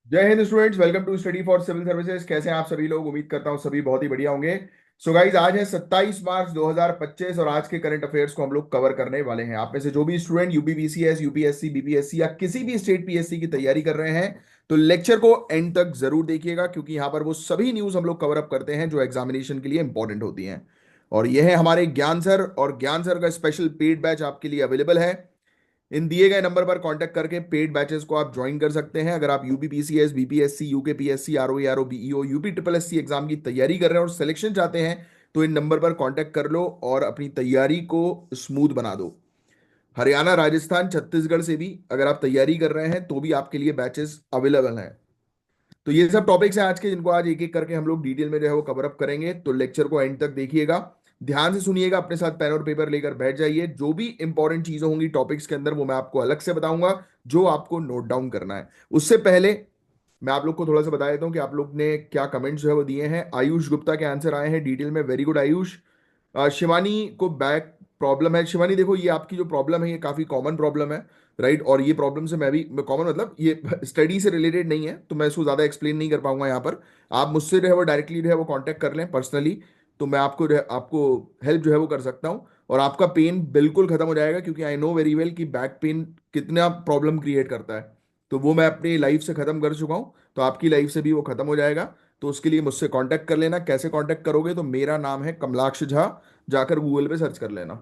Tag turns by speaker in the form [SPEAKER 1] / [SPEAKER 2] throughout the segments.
[SPEAKER 1] जय Hind students, welcome to study for civil services. कैसे हैं आप सभी लोग? उम्मीद करता हूं सभी बहुत ही बढ़िया होंगे। सो गाइज, आज है 27 मार्च 2025 और आज के करंट अफेयर्स को हम लोग कवर करने वाले हैं। आप में से जो भी स्टूडेंट यूपीपीसीएस, यूपीएससी, बीपीएससी या किसी भी स्टेट पीएससी की तैयारी कर रहे हैं तो लेक्चर को एंड तक जरूर देखिएगा, क्योंकि यहाँ पर वो सभी न्यूज हम लोग कवर अप करते हैं जो एग्जामिनेशन के लिए इंपॉर्टेंट होती हैं। और यह है हमारे ज्ञान सर, और ज्ञान सर का स्पेशल पेड बैच आपके लिए अवेलेबल है। इन दिए गए नंबर पर कांटेक्ट करके पेड बैचेस को आप ज्वाइन कर सकते हैं। अगर आप UPPCS, BPSC, UKPSC, ROE, ROBEO, UP triple SC exam की तैयारी कर रहे हैं और सिलेक्शन चाहते हैं तो इन नंबर पर कांटेक्ट कर लो और अपनी तैयारी को स्मूथ बना दो। हरियाणा, राजस्थान, छत्तीसगढ़ से भी अगर आप तैयारी कर रहे हैं तो भी आपके लिए बैचेस अवेलेबल हैं। तो ये सब टॉपिक्स हैं आज के, जिनको आज एक एक करके हम लोग डिटेल में जो है वो कवर अप करेंगे। तो लेक्चर को एंड तक देखिएगा, ध्यान से सुनिएगा, अपने साथ पेन और पेपर लेकर बैठ जाइए। जो भी इंपॉर्टेंट चीजें होंगी टॉपिक्स के अंदर वो मैं आपको अलग से बताऊंगा, जो आपको नोट डाउन करना है। उससे पहले मैं आप लोग को थोड़ा सा बता देता हूँ कि आप लोग ने क्या कमेंट्स जो है वो दिए हैं। आयुष गुप्ता के आंसर आए हैं डिटेल में, वेरी गुड आयुष। शिवानी को बैक प्रॉब्लम है। शिवानी देखो, ये आपकी जो प्रॉब्लम है ये काफी कॉमन प्रॉब्लम है, राइट। और ये प्रॉब्लम से मैं भी कॉमन मतलब ये स्टडी से रिलेटेड नहीं है तो मैं इसको ज्यादा एक्सप्लेन नहीं कर पाऊंगा यहाँ पर। आप मुझसे जो है वो डायरेक्टली जो है वो कांटेक्ट कर लें पर्सनली, तो मैं आपको हेल्प जो है वो कर सकता हूँ। और आपका पेन बिल्कुल खत्म हो जाएगा, क्योंकि आई नो वेरी वेल कि बैक पेन कितना प्रॉब्लम क्रिएट करता है। तो वो मैं अपनी लाइफ से खत्म कर चुका हूँ, तो आपकी लाइफ से भी वो खत्म हो जाएगा। तो उसके लिए मुझसे कांटेक्ट कर लेना। कैसे कांटेक्ट करोगे? तो मेरा नाम है कमलाक्ष झा, जाकर गूगल पे सर्च कर लेना।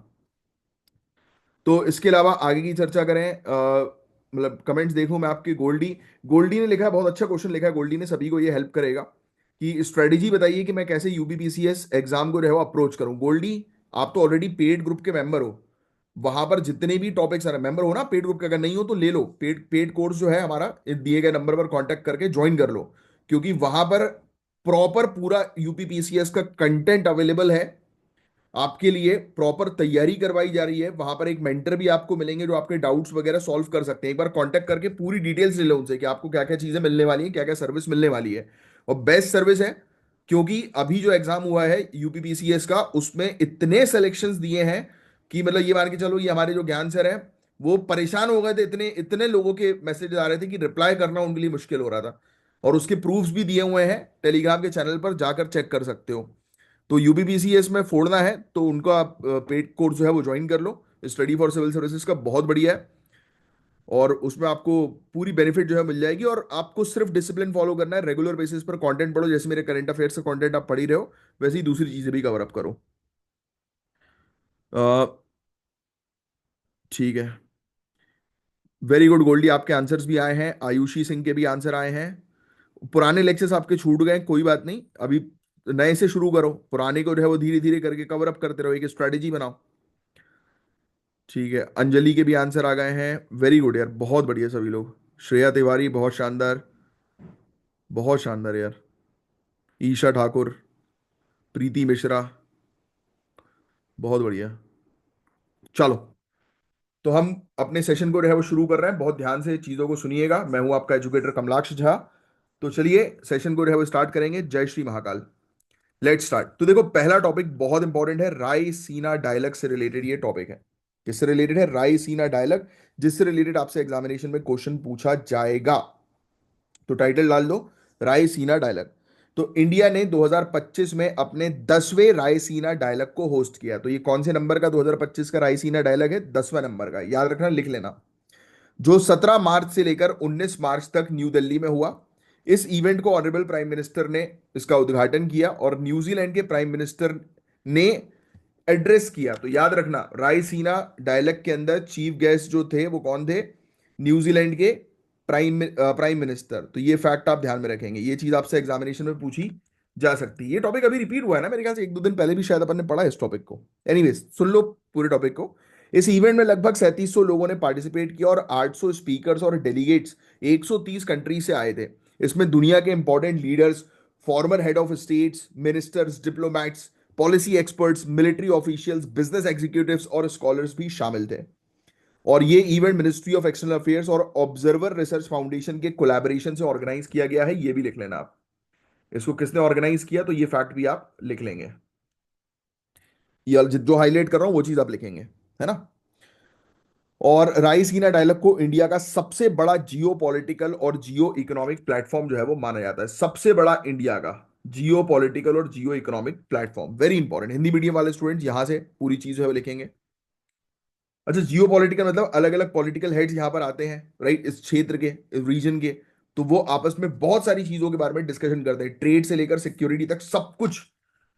[SPEAKER 1] तो इसके अलावा आगे की चर्चा करें, मतलब कमेंट्स देखूं मैं आपके। गोल्डी, गोल्डी ने लिखा है, बहुत अच्छा क्वेश्चन लिखा है गोल्डी ने, सभी को ये हेल्प करेगा कि स्ट्रेटेजी बताइए कि मैं कैसे यूपीपीसीएस एग्जाम को जो है वो अप्रोच करूं। गोल्डी, आप तो ऑलरेडी पेड ग्रुप के मेंबर हो, वहां पर जितने भी टॉपिक्स आ रहे हैं, मेंबर हो ना पेड ग्रुप के? अगर नहीं हो तो ले लो, पेड पेड कोर्स जो है हमारा, इस दिए गए नंबर पर कांटेक्ट करके ज्वाइन कर लो। क्योंकि वहां पर प्रॉपर पूरा यूपीपीसीएस का कंटेंट अवेलेबल है आपके लिए, प्रॉपर तैयारी करवाई जा रही है। वहां पर एक मेंटर भी आपको मिलेंगे जो आपके डाउट्स वगैरह सॉल्व कर सकते हैं। एक बार कांटेक्ट करके पूरी डिटेल्स ले लो उनसे कि आपको क्या क्या चीजें मिलने वाली हैं, क्या क्या सर्विस मिलने वाली है। और बेस्ट सर्विस है, क्योंकि अभी जो एग्जाम हुआ है यूपीपीसीएस का, उसमें इतने सिलेक्शंस दिए हैं कि मतलब ये मान के चलो, ये हमारे जो ज्ञान सर हैं वो परेशान हो गए थे। इतने इतने लोगों के मैसेज आ रहे थे कि रिप्लाई करना उनके लिए मुश्किल हो रहा था। और उसके प्रूफ्स भी दिए हुए हैं, टेलीग्राम के चैनल पर जाकर चेक कर सकते हो। तो यूपीपीसीएस में फोड़ना है तो उनको आप पेड कोर्स जो है वो ज्वाइन कर लो। स्टडी फॉर सिविल सर्विसेज का बहुत बढ़िया है, और उसमें आपको पूरी बेनिफिट जो है मिल जाएगी। और आपको सिर्फ डिसिप्लिन फॉलो करना है, रेगुलर बेसिस पर कंटेंट पढ़ो। जैसे मेरे करंट अफेयर्स का कंटेंट आप पढ़ ही रहे हो, वैसे ही दूसरी चीजें भी कवर अप करो। अ, ठीक है, वेरी गुड गोल्डी, आपके आंसर्स भी आए हैं। आयुषी सिंह के भी आंसर आए हैं। पुराने लेक्चर्स आपके छूट गए, कोई बात नहीं, अभी नए से शुरू करो। पुराने को जो है वो धीरे धीरे करके कवर अप करते रहो, एक स्ट्रेटेजी बनाओ। ठीक है, अंजलि के भी आंसर आ गए हैं, वेरी गुड यार, बहुत बढ़िया सभी लोग। श्रेया तिवारी, बहुत शानदार, बहुत शानदार यार। ईशा ठाकुर, प्रीति मिश्रा, बहुत बढ़िया। चलो, तो हम अपने सेशन को जो है वो शुरू कर रहे हैं। बहुत ध्यान से चीजों को सुनिएगा। मैं हूं आपका एजुकेटर कमलाक्ष झा। तो चलिए सेशन को जो है वो स्टार्ट करेंगे। जय श्री महाकाल। Let's start. तो देखो, पहला टॉपिक बहुत इंपॉर्टेंट है, रायसीना डायलॉग से रिलेटेड ये टॉपिक है। किससे रिलेटेड है? रायसीना डायलॉग, जिससे रिलेटेड आपसे एग्जामिनेशन में क्वेश्चन पूछा जाएगा। तो टाइटल डाल दो, रायसीना डायलॉग। तो इंडिया ने 2025 में अपने 10वें रायसीना डायलॉग को होस्ट किया। तो ये कौन से नंबर का 2025 का रायसीना डायलॉग है? 10वां नंबर का, याद रखना, लिख लेना। जो 17 मार्च से लेकर 19 मार्च तक न्यू दिल्ली में हुआ। इस इवेंट को ऑनरेबल प्राइम मिनिस्टर ने इसका उद्घाटन किया और न्यूजीलैंड के प्राइम मिनिस्टर ने एड्रेस किया। तो याद रखना, रायसीना डायलॉग के अंदर चीफ गेस्ट जो थे वो कौन थे? न्यूजीलैंड के प्राइम मिनिस्टर। तो ये फैक्ट आप ध्यान में रखेंगे, ये चीज आपसे एग्जामिनेशन में पूछी जा सकती है। ये टॉपिक अभी रिपीट हुआ है ना मेरे ख्याल से, एक दो दिन पहले भी शायद अपन ने पढ़ा इस टॉपिक को। एनीवेज, सुन लो पूरे टॉपिक को। इस इवेंट में लगभग 3700 लोगों ने पार्टिसिपेट किया और 800 स्पीकर्स और डेलीगेट्स 130 कंट्री से आए थे। इसमें दुनिया के important leaders, farmer head of states, ministers, diplomats, policy experts, military officials, business executives और स्कॉलर्स भी शामिल थे। और ये event ministry of external affairs और ऑब्जर्वर रिसर्च फाउंडेशन के कोलैबोरेशन से ऑर्गेनाइज किया गया है, ये भी लिख लेना आप। इसको किसने ऑर्गेनाइज किया तो ये फैक्ट भी आप लिख लेंगे। ये जो हाईलाइट कर रहा हूं वो चीज आप लिखेंगे, है ना। और राइसीना डायलॉग को इंडिया का सबसे बड़ा जियो पॉलिटिकल और जियो इकोनॉमिक प्लेटफॉर्म जो है वो माना जाता है, सबसे बड़ा इंडिया का जियो पॉलिटिकल और जियो economic platform. Very important, Hindi medium वाले स्टूडेंट्स यहां से पूरी चीज जो है वो लिखेंगे। अच्छा, जियो पॉलिटिकल मतलब अलग अलग पॉलिटिकल हेड्स यहाँ पर आते हैं, राइट, इस क्षेत्र के, इस रीजन के। तो वो आपस में बहुत सारी चीजों के बारे में डिस्कशन करते हैं, ट्रेड से लेकर सिक्योरिटी तक सब कुछ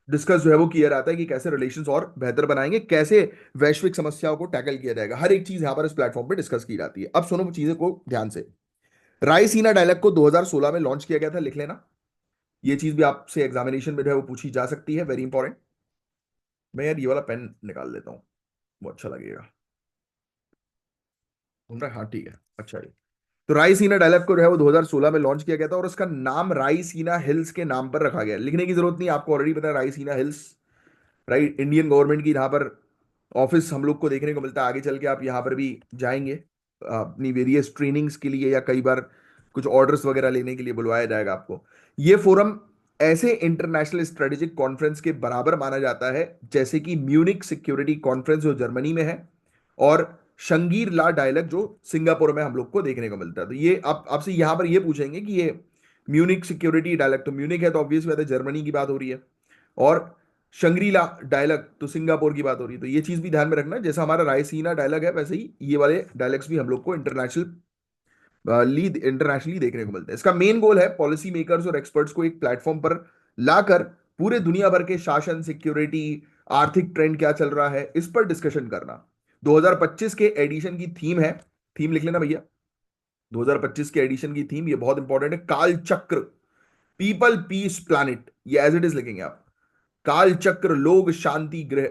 [SPEAKER 1] डिस्कस जो है वो किया जाता है कि कैसे रिलेशंस और बेहतर बनाएंगे, कैसे वैश्विक समस्याओं को टैकल किया जाएगा, हर एक चीज यहाँ पर इस प्लेटफॉर्म पे डिस्कस की जाती है। अब सुनो चीजें को ध्यान से। रायसीना डायलॉग को 2016 में लॉन्च किया गया था, लिख लेना। ये चीज भी आपसे एग्जामिनेशन में जो है वो पूछी जा सकती है, वेरी इंपॉर्टेंट। मैं यार ये वाला पेन निकाल लेता हूँ, वो अच्छा लगेगा। घूम रहा है? हाँ ठीक है, अच्छा है। तो रायसीना डायलॉग को जो है वो 2016 में लॉन्च किया गया था और उसका नाम रायसीना हिल्स के नाम पर रखा गया है। लिखने की जरूरत नहीं, आपको ऑलरेडी पता है Raisina hills, right, Indian government की यहाँ पर ऑफिस हम लोग को देखने को मिलता है। आगे चल के आप यहाँ पर भी जाएंगे अपनी वेरियस ट्रेनिंग्स के लिए, या कई बार कुछ ऑर्डर्स वगैरह लेने के लिए बुलवाया जाएगा आपको। ये फोरम ऐसे इंटरनेशनल स्ट्रेटेजिक कॉन्फ्रेंस के बराबर माना जाता है जैसे कि म्यूनिक सिक्योरिटी कॉन्फ्रेंस जो जर्मनी में है, और शंगीर ला डायलॉग जो सिंगापुर में हम लोग को देखने को मिलता है। तो ये आप आपसे यहां पर ये पूछेंगे कि ये म्यूनिक सिक्योरिटी डायलॉग, तो म्यूनिक है तो ऑब्वियस बात है जर्मनी की बात हो रही है, और शंग्रीला डायलॉग तो सिंगापुर की बात हो रही है। तो ये चीज भी ध्यान में रखना, जैसा हमारा रायसीना डायलॉग है वैसे ही ये वाले डायलॉग्स भी हम लोग को इंटरनेशनली देखने को मिलते हैं। इसका मेन गोल है पॉलिसी मेकर्स और एक्सपर्ट्स को एक प्लेटफॉर्म पर लाकर पूरे दुनिया भर के शासन, सिक्योरिटी, आर्थिक ट्रेंड क्या चल रहा है इस पर डिस्कशन करना। 2025 के एडिशन की थीम है, थीम लिख लेना भैया, 2025 के एडिशन की थीम ये बहुत इंपॉर्टेंट है, काल चक्र, पीपल पीस प्लैनेट, ये एज इट इज लिखेंगे आप, काल चक्र लोग शांति ग्रह,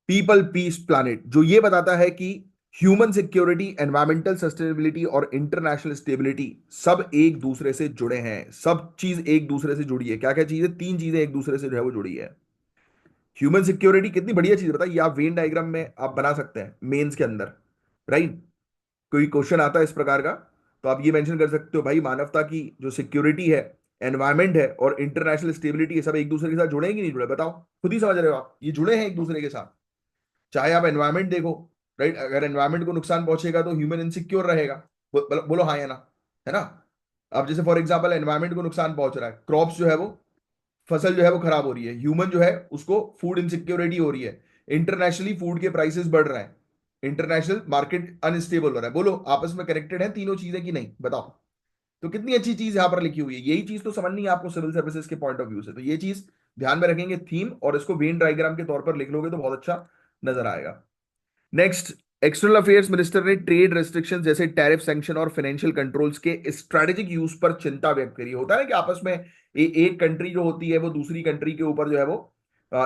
[SPEAKER 1] पीपल पीस प्लैनेट, जो ये बताता है कि ह्यूमन सिक्योरिटी, एनवायरमेंटल सस्टेनेबिलिटी और इंटरनेशनल स्टेबिलिटी सब एक दूसरे से जुड़े हैं, सब चीज एक दूसरे से जुड़ी है। क्या क्या चीजें? तीन चीजें एक दूसरे से जो है वो जुड़ी है। ह्यूमन सिक्योरिटी कितनी बढ़िया चीज बताइए, आप वेन डायग्राम में आप बना सकते हैं मेंस के अंदर, राइट, कोई क्वेश्चन आता है इस प्रकार का तो आप ये मेंशन कर सकते हो भाई मानवता की जो सिक्योरिटी है, एनवायरमेंट है और इंटरनेशनल स्टेबिलिटी है, सब एक दूसरे के साथ जुड़े हैं कि नहीं जुड़े? बताओ, खुद ही समझ रहे हो आप, ये जुड़े हैं एक दूसरे के साथ। चाहे आप एनवायरमेंट देखो, राइट, अगर एनवायरमेंट को नुकसान पहुंचेगा तो ह्यूमन इनसिक्योर रहेगा। बोलो हाँ या ना, है ना? अब जैसे फॉर एग्जांपल एनवायरमेंट को नुकसान पहुंच रहा है, क्रॉप्स जो है वो, फसल जो है वो खराब हो रही है, ह्यूमन जो है उसको फूड इनसिक्योरिटी हो रही है, इंटरनेशनली फूड के प्राइसेस बढ़ रहे हैं, इंटरनेशनल मार्केट अनस्टेबल हो रहा है। बोलो आपस में कनेक्टेड है तीनों चीजें कि नहीं? बताओ। तो कितनी अच्छी चीज यहां पर लिखी हुई है, यही चीज तो समझनी है आपको सिविल सर्विसेज के पॉइंट ऑफ व्यू से। तो ये चीज ध्यान में रखेंगे थीम, और इसको वेन डायग्राम के तौर पर लिख लोगे तो बहुत अच्छा नजर आएगा। नेक्स्ट, एक्सटर्नल अफेयर्स मिनिस्टर ने ट्रेड रेस्ट्रिक्शंस जैसे टैरिफ, सैंक्शन और फाइनेंशियल कंट्रोल्स के स्ट्रेटेजिक यूज पर चिंता व्यक्त करी। होता है ना कि आपस में एक कंट्री जो होती है वो दूसरी कंट्री के ऊपर जो है वो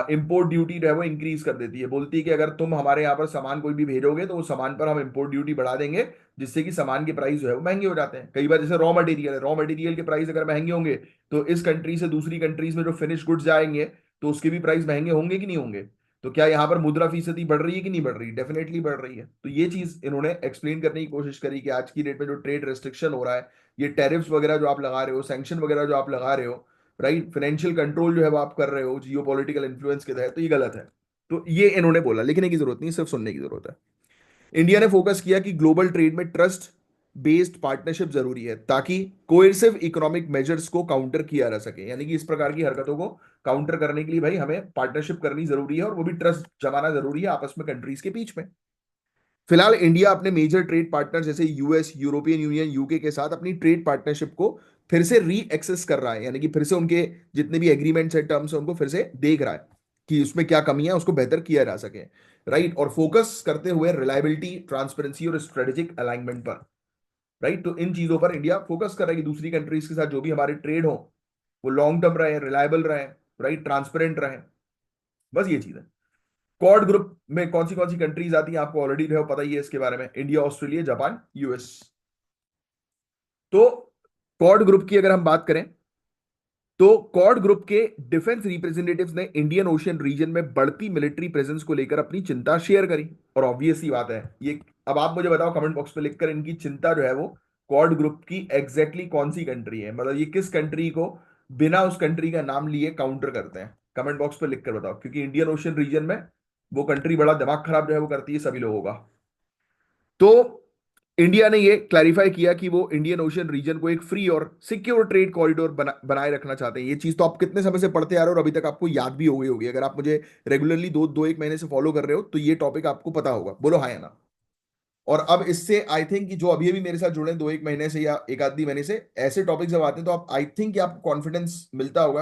[SPEAKER 1] इंपोर्ट ड्यूटी जो है वो इंक्रीज कर देती है, बोलती है कि अगर तुम हमारे यहाँ पर सामान कोई भी भेजोगे तो उस सामान पर हम इंपोर्ट ड्यूटी बढ़ा देंगे, जिससे कि सामान के प्राइस जो है वो महंगे हो जाते हैं। कई बार जैसे रॉ मटेरियल है, रॉ मटेरियल के प्राइस अगर महंगे होंगे तो इस कंट्री से दूसरी कंट्रीज में जो फिनिश गुड्स जाएंगे तो उसके भी प्राइस महंगे होंगे कि नहीं होंगे? तो क्या यहाँ पर मुद्रा फीसदी बढ़ रही है कि नहीं बढ़ रही? डेफिनेटली बढ़ रही है। तो ये चीज इन्होंने एक्सप्लेन करने की कोशिश करी कि आज की डेट में जो ट्रेड रेस्ट्रिक्शन हो रहा है, ये टैरिफ्स वगैरह जो आप लगा रहे हो, सैंक्शन वगैरह जो आप लगा रहे हो, राइट, फाइनेंशियल कंट्रोल जो है वो आप कर रहे हो जियो पॉलिटिकल इन्फ्लुएंस के तहत, तो ये गलत है। तो ये इन्होंने बोला, लिखने की जरूरत नहीं, सिर्फ सुनने की जरूरत है। इंडिया ने फोकस किया कि ग्लोबल ट्रेड में ट्रस्ट बेस्ड पार्टनरशिप जरूरी है ताकि कोएसिव इकोनॉमिक मेजर्स को काउंटर किया जा सके, यानी कि इस प्रकार की हरकतों को काउंटर करने के लिए भाई हमें पार्टनरशिप करनी जरूरी है, और वो भी ट्रस्ट जमाना जरूरी है आपस में कंट्रीज के बीच में। फिलहाल इंडिया अपने मेजर ट्रेड पार्टनर जैसे यूएस, यूरोपियन यूनियन, यूके के साथ अपनी ट्रेड पार्टनरशिप को फिर से री एक्सेस कर रहा है, यानी कि फिर से उनके जितने भी एग्रीमेंट्स है, टर्म्स है, उनको फिर से देख रहा है कि उसमें क्या कमियां उसको बेहतर किया जा सके, राइट, और फोकस करते हुए रिलायबिलिटी, ट्रांसपेरेंसी और स्ट्रेटेजिक अलाइनमेंट पर, राइट। तो इन चीजों पर इंडिया फोकस कर रहा है कि दूसरी कंट्रीज के साथ जो भी हमारे ट्रेड हो वो लॉन्ग टर्म रहे, रिलायबल रहे, राइट, ट्रांसपेरेंट रहे, बस ये चीज है। क्वाड ग्रुप में कौन सी कंट्रीज आती हैं आपको ऑलरेडी जो है पता ही है इसके बारे में, इंडिया, ऑस्ट्रेलिया, जापान, यूएस। तो क्वाड ग्रुप की अगर हम बात करें तो क्वाड ग्रुप के डिफेंस रिप्रेजेंटेटिव्स ने इंडियन ओशियन रीजन में बढ़ती मिलिट्री प्रेजेंस को लेकर अपनी चिंता शेयर करी, और ऑब्वियस ही बात है ये। अब आप मुझे बताओ कमेंट बॉक्स पे लिखकर, इनकी चिंता जो है वो क्वाड ग्रुप की एग्जैक्टली कौन सी कंट्री है, मतलब ये किस कंट्री को बिना उस कंट्री का नाम लिए काउंटर करते हैं? कमेंट बॉक्स पे लिखकर बताओ, क्योंकि इंडियन ओशियन रीजन में वो कंट्री बड़ा दिमाग खराब जो है वो करती है सभी लोगों का। तो इंडिया ने ये क्लैरिफाई किया कि वो इंडियन ओशियन रीजन को एक फ्री और सिक्योर ट्रेड कॉरिडोर बनाए रखना चाहते हैं। ये चीज तो आप कितने समय से पढ़ते आ रहे हो और अभी तक आपको याद भी हो गई होगी। अगर आप मुझे रेगुलरली दो दो एक महीने से फॉलो कर रहे हो तो ये टॉपिक आपको पता होगा। बोलो हाँ या ना। और अब इससे आई थिंक कि जो अभी अभी मेरे साथ जुड़े हैं दो एक महीने से या एक आधी महीने से, ऐसे टॉपिक जब आते हैं तो आप आई थिंक कि आपको कॉन्फिडेंस मिलता होगा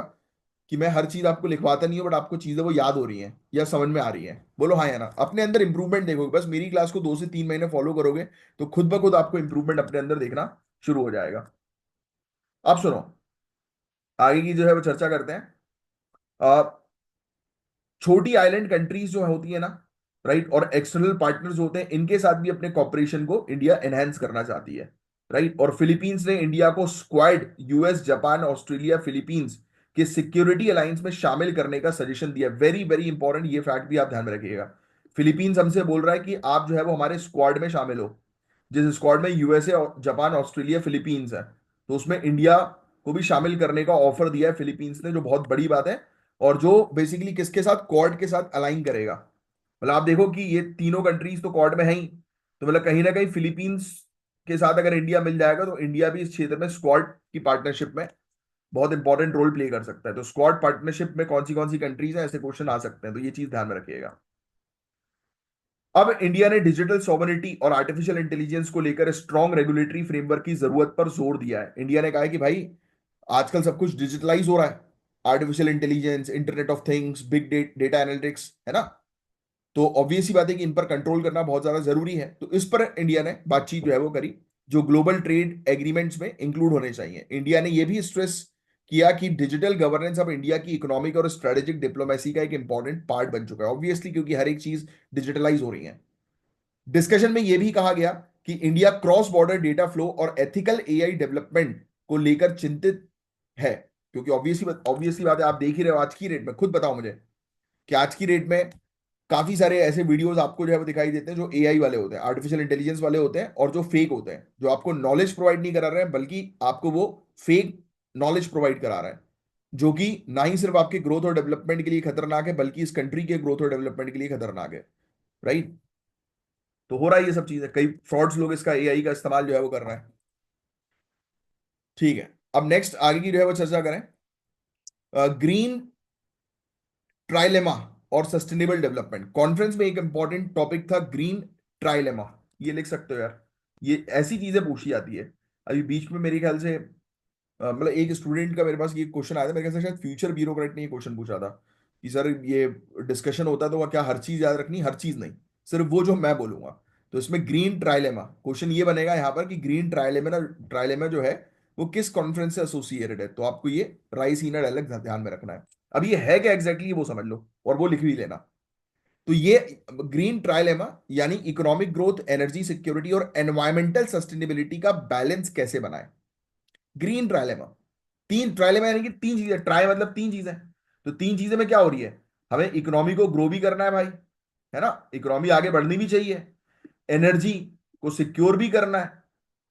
[SPEAKER 1] कि मैं हर चीज आपको लिखवाता नहीं हूँ, बट आपको चीजें वो याद हो रही हैं या समझ में आ रही हैं। बोलो हाँ या ना। अपने अंदर इंप्रूवमेंट देखोगे, बस मेरी क्लास को 2 से 3 महीने फॉलो करोगे तो खुद ब खुद आपको इंप्रूवमेंट अपने अंदर देखना शुरू हो जाएगा। अब सुनो, आगे की जो है वो चर्चा करते हैं। छोटी आइलैंड कंट्रीज जो होती है ना, राइट, और एक्सटर्नल पार्टनर्स होते हैं, इनके साथ भी अपने कॉपरेशन को इंडिया एनहेंस करना चाहती है, राइट। और फिलीपींस ने इंडिया को squad US Japan Australia Philippines के सिक्योरिटी अलायंस में शामिल करने का सजेशन दिया। वेरी वेरी इंपॉर्टेंट, ये फैक्ट भी आप ध्यान में रखिएगा। फिलीपींस हमसे बोल रहा है कि आप जो है वो हमारे स्क्वाड में शामिल हो। जिस स्क्वाड में यूएसए जापान ऑस्ट्रेलिया फिलीपींस है, तो उसमें इंडिया को भी शामिल करने का ऑफर दिया है फिलीपींस ने, जो बहुत बड़ी बात है। और जो बेसिकली किसके साथ, क्वाड के साथ अलाइन करेगा। मतलब आप देखो कि ये तीनों कंट्रीज तो क्वाड में है ही, तो मतलब कहीं ना कहीं फिलीपींस के साथ अगर इंडिया मिल जाएगा तो इंडिया भी इस क्षेत्र में स्क्वाड की पार्टनरशिप में बहुत इंपॉर्टेंट रोल प्ले कर सकता है। तो स्क्वाड पार्टनरशिप में कौन सी कंट्रीज हैं, ऐसे क्वेश्चन आ सकते हैं, तो ये चीज ध्यान में रखिएगा। अब इंडिया ने डिजिटल सॉवरेनिटी और आर्टिफिशियल इंटेलिजेंस को लेकर स्ट्रॉन्ग रेगुलेटरी फ्रेमवर्क की जरूरत पर जोर दिया है। इंडिया ने कहा है कि भाई आजकल सब कुछ डिजिटलाइज हो रहा है, artificial intelligence, internet of things, big data analytics, है ना। तो ऑब्वियस ही बात है कि इन पर कंट्रोल करना बहुत ज्यादा जरूरी है। तो इस पर इंडिया ने बातचीत जो है वो करी, जो ग्लोबल ट्रेड एग्रीमेंट्स में इंक्लूड होने चाहिए। इंडिया ने यह भी स्ट्रेस किया कि डिजिटल गवर्नेंस अब इंडिया की इकोनॉमिक और स्ट्रेटेजिक डिप्लोमेसी का एक इंपॉर्टेंट पार्ट बन चुका है, ऑब्वियसली, क्योंकि हर एक चीज डिजिटलाइज हो रही है। डिस्कशन में यह भी कहा गया कि India cross border data flow और एथिकल एआई डेवलपमेंट को लेकर चिंतित है। क्योंकि ऑब्वियसली बात है, आप देख ही रहे हो आज की रेट में, खुद बताओ मुझे कि आज की रेट में काफी सारे ऐसे वीडियोस आपको जो है वो दिखाई देते हैं जो एआई वाले होते हैं, आर्टिफिशियल इंटेलिजेंस वाले होते हैं, और जो फेक होते हैं, जो आपको नॉलेज प्रोवाइड नहीं करा रहे हैं बल्कि आपको वो फेक नॉलेज प्रोवाइड करा रहा है, जो कि ना ही सिर्फ आपके ग्रोथ और डेवलपमेंट के लिए खतरनाक है बल्कि इस कंट्री के ग्रोथ और डेवलपमेंट के लिए खतरनाक है, राइट। तो हो रहा है ये सब चीजें, कई फ्रॉड्स लोग इसका एआई का इस्तेमाल जो है वो कर रहे हैं। ठीक है, अब नेक्स्ट आगे की जो है वो चर्चा करें। ग्रीन ट्राइलेमा और सस्टेनेबल डेवलपमेंट कॉन्फ्रेंस में एक इंपॉर्टेंट टॉपिक था, ग्रीन ट्राइलेमा। ये लिख सकते हो यार, ये ऐसी चीजें पूछी जाती है। अभी बीच में मेरे ख्याल से मतलब एक स्टूडेंट का मेरे पास ये क्वेश्चन आया था, मेरे ख्याल से शायद फ्यूचर ब्यूरोक्रेट ने ये क्वेश्चन पूछा था कि सर ये डिस्कशन होता है तो वह क्या हर चीज याद रखनी, हर चीज नहीं, सिर्फ वो जो मैं बोलूंगा। तो इसमें ग्रीन ट्राइलेमा क्वेश्चन ये बनेगा यहाँ पर कि ग्रीन ट्राइलेमा ना, ट्राइलेमा जो है वो किस कॉन्फ्रेंस से एसोसिएटेड है। तो आपको ये राइसीना डायलॉग ध्यान में रखना है। अब ये है क्या एग्जैक्टली वो समझ लो और वो लिख भी लेना। तो ये ग्रीन ट्राइलेमा यानी इकोनॉमिक ग्रोथ, एनर्जी सिक्योरिटी और एनवायरमेंटल सस्टेनेबिलिटी का बैलेंस कैसे बनाए। ग्रीन ट्राइलेमा, तीन ट्राइलेमा यानी कि तीन चीजें, ट्राई मतलब तीन चीजें। तो तीन चीजें में क्या हो रही है, हमें इकोनॉमी को ग्रो भी करना है भाई, है ना, इकोनॉमी आगे बढ़नी भी चाहिए, एनर्जी को सिक्योर भी करना है,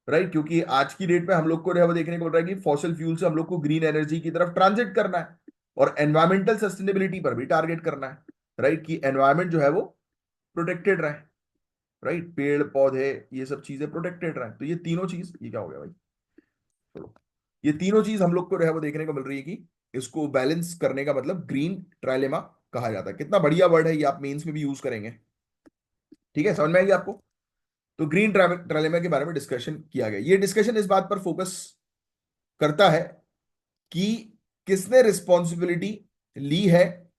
[SPEAKER 1] राइट, क्योंकि आज की डेट में हम लोग को जो है वो देखने को मिल रहा है कि फॉसिल फ्यूल से हम लोग को ग्रीन एनर्जी की तरफ ट्रांजिट करना है। और एनवायरमेंटल सस्टेनेबिलिटी पर भी टारगेट करना है, राइट, कि एनवायरमेंट जो है वो प्रोटेक्टेड रहे, राइट, पेड़ पौधे ये सब चीजें प्रोटेक्टेड रहे। तो ये तीनों चीज, ये क्या हो गया भाई, चलो, ये तीनों चीज हम लोग को जो है वो देखने को मिल रही है कि इसको बैलेंस करने का मतलब ग्रीन ट्राइलेमा कहा जाता है। कितना बढ़िया वर्ड है ये, आप मेंस में भी यूज करेंगे। ठीक है, समझ में आएगी आपको। तो ग्रीन ट्राइलेमा के बारे में डिस्कशन किया गया। ये डिस्कशन इस बात पर फोकस करता है कि किसने रिस्पॉन्सिबिलिटी ली है,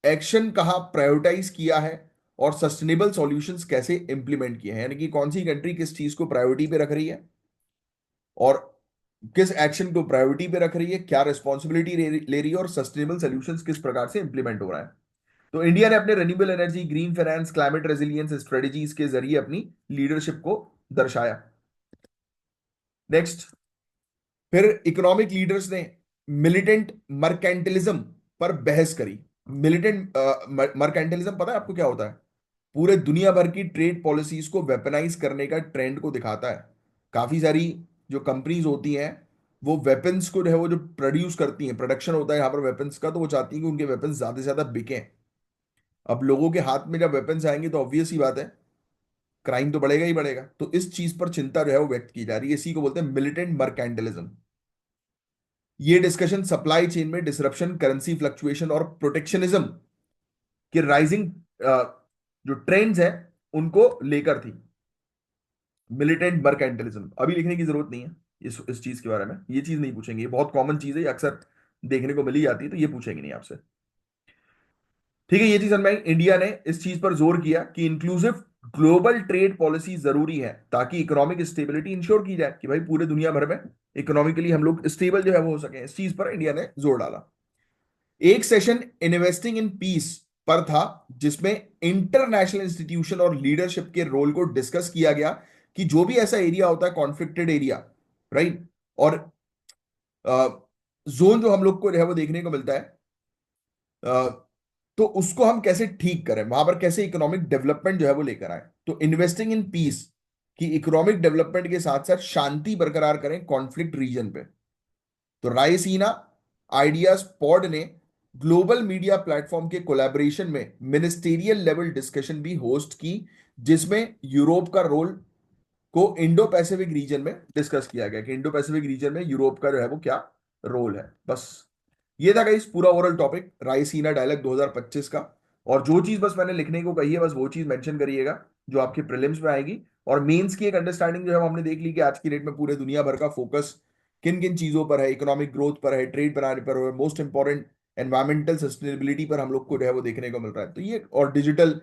[SPEAKER 1] एक्शन कहाँ प्रायोरिटाइज किया है, और सस्टेनेबल सॉल्यूशंस कैसे इंप्लीमेंट किए हैं, यानी कि कौन सी कंट्री किस चीज को प्रायोरिटी पे रख रही है और किस एक्शन को प्रायोरिटी पे रख रही है, क्या रिस्पॉन्सिबिलिटी ले रही है, और सस्टेनेबल सॉल्यूशंस किस प्रकार से इंप्लीमेंट हो रहा है। तो इंडिया ने अपने renewable energy, green finance, climate resilience strategies के जरिए अपनी लीडरशिप को दर्शाया। नेक्स्ट, फिर इकोनॉमिक लीडर्स ने मिलिटेंट मर्केंटिलिज्म पर बहस करी। मिलिटेंट मर्केंटिलिज्म पता है आपको क्या होता है? पूरे दुनिया भर की ट्रेड पॉलिसीज को वेपनाइज करने का ट्रेंड को दिखाता है। काफी सारी जो कंपनीज होती हैं वो वेपन्स को जो है वो जो प्रोड्यूस करती हैं, प्रोडक्शन होता है यहाँ पर वेपन्स का, तो वो चाहती हैं कि उनके वेपन्स ज्यादा से ज्यादा बिकें। अब लोगों के हाथ में जब वेपन्स आएंगे तो ऑब्वियस ही बात है, क्राइम तो बढ़ेगा ही बढ़ेगा। तो इस चीज पर चिंता जो है वो व्यक्त की जा रही है, इसी को बोलते हैं मिलिटेंट मर्केंटलिज्म। ये डिस्कशन सप्लाई चेन में डिसरप्शन, करेंसी फ्लक्चुएशन और प्रोटेक्शनिज्म के राइजिंग जो ट्रेंड्स हैं उनको लेकर थी। मिलिटेंट मर्केंटलिज्म अभी लिखने की जरूरत नहीं है इस चीज के बारे में, ये चीज नहीं पूछेंगे, ये बहुत कॉमन चीज है, ये अक्सर देखने को मिली जाती है, तो ये पूछेंगे नहीं आपसे। ठीक है, ये चीज समझ में आई। इंडिया ने इस चीज पर जोर किया कि इंक्लूसिव ग्लोबल ट्रेड पॉलिसी जरूरी है ताकि इकोनॉमिक स्टेबिलिटी इंश्योर की जाए, कि भाई पूरे दुनिया भर में इकोनॉमिकली हम लोग स्टेबल जो है वो हो सके। इस चीज पर इंडिया ने जोर डाला। एक सेशन इन्वेस्टिंग इन पीस पर था, जिसमें इंटरनेशनल इंस्टीट्यूशन और लीडरशिप के रोल को डिस्कस किया गया, कि जो भी ऐसा एरिया होता है कॉन्फ्लिक्टेड एरिया, राइट, और जोन जो हम लोग को जो है वो देखने को मिलता है, तो उसको हम कैसे ठीक करें, वहां पर कैसे इकोनॉमिक डेवलपमेंट जो है वो लेकर आए। तो इन्वेस्टिंग इन पीस की इकोनॉमिक डेवलपमेंट के साथ साथ शांति बरकरार करें कॉन्फ्लिक्ट रीजन पे। तो रायसीना आइडियाज पॉड ने ग्लोबल मीडिया प्लेटफॉर्म के कोलैबोरेशन में मिनिस्टेरियल लेवल डिस्कशन भी होस्ट की, जिसमें यूरोप का रोल को इंडो पैसिफिक रीजन में डिस्कस किया गया, कि इंडो पैसिफिक रीजन में यूरोप का जो है वो क्या रोल है। बस ये था गाइस पूरा ओवरऑल टॉपिक रायसीना डायलॉग 2025 का। और जो चीज बस मैंने लिखने को कही है बस वो चीज मेंशन करिएगा जो आपके प्रीलिम्स में आएगी। और मेंस की एक अंडरस्टैंडिंग जो है वो हमने देख ली कि आज की डेट में पूरे दुनिया भर का फोकस किन किन चीजों पर है, इकोनॉमिक ग्रोथ पर है, ट्रेड बनाने पर है, मोस्ट इंपॉर्टेंट एनवायरमेंटल सस्टेनेबिलिटी पर हम लोग को जो है वो देखने को मिल रहा है। तो ये और डिजिटल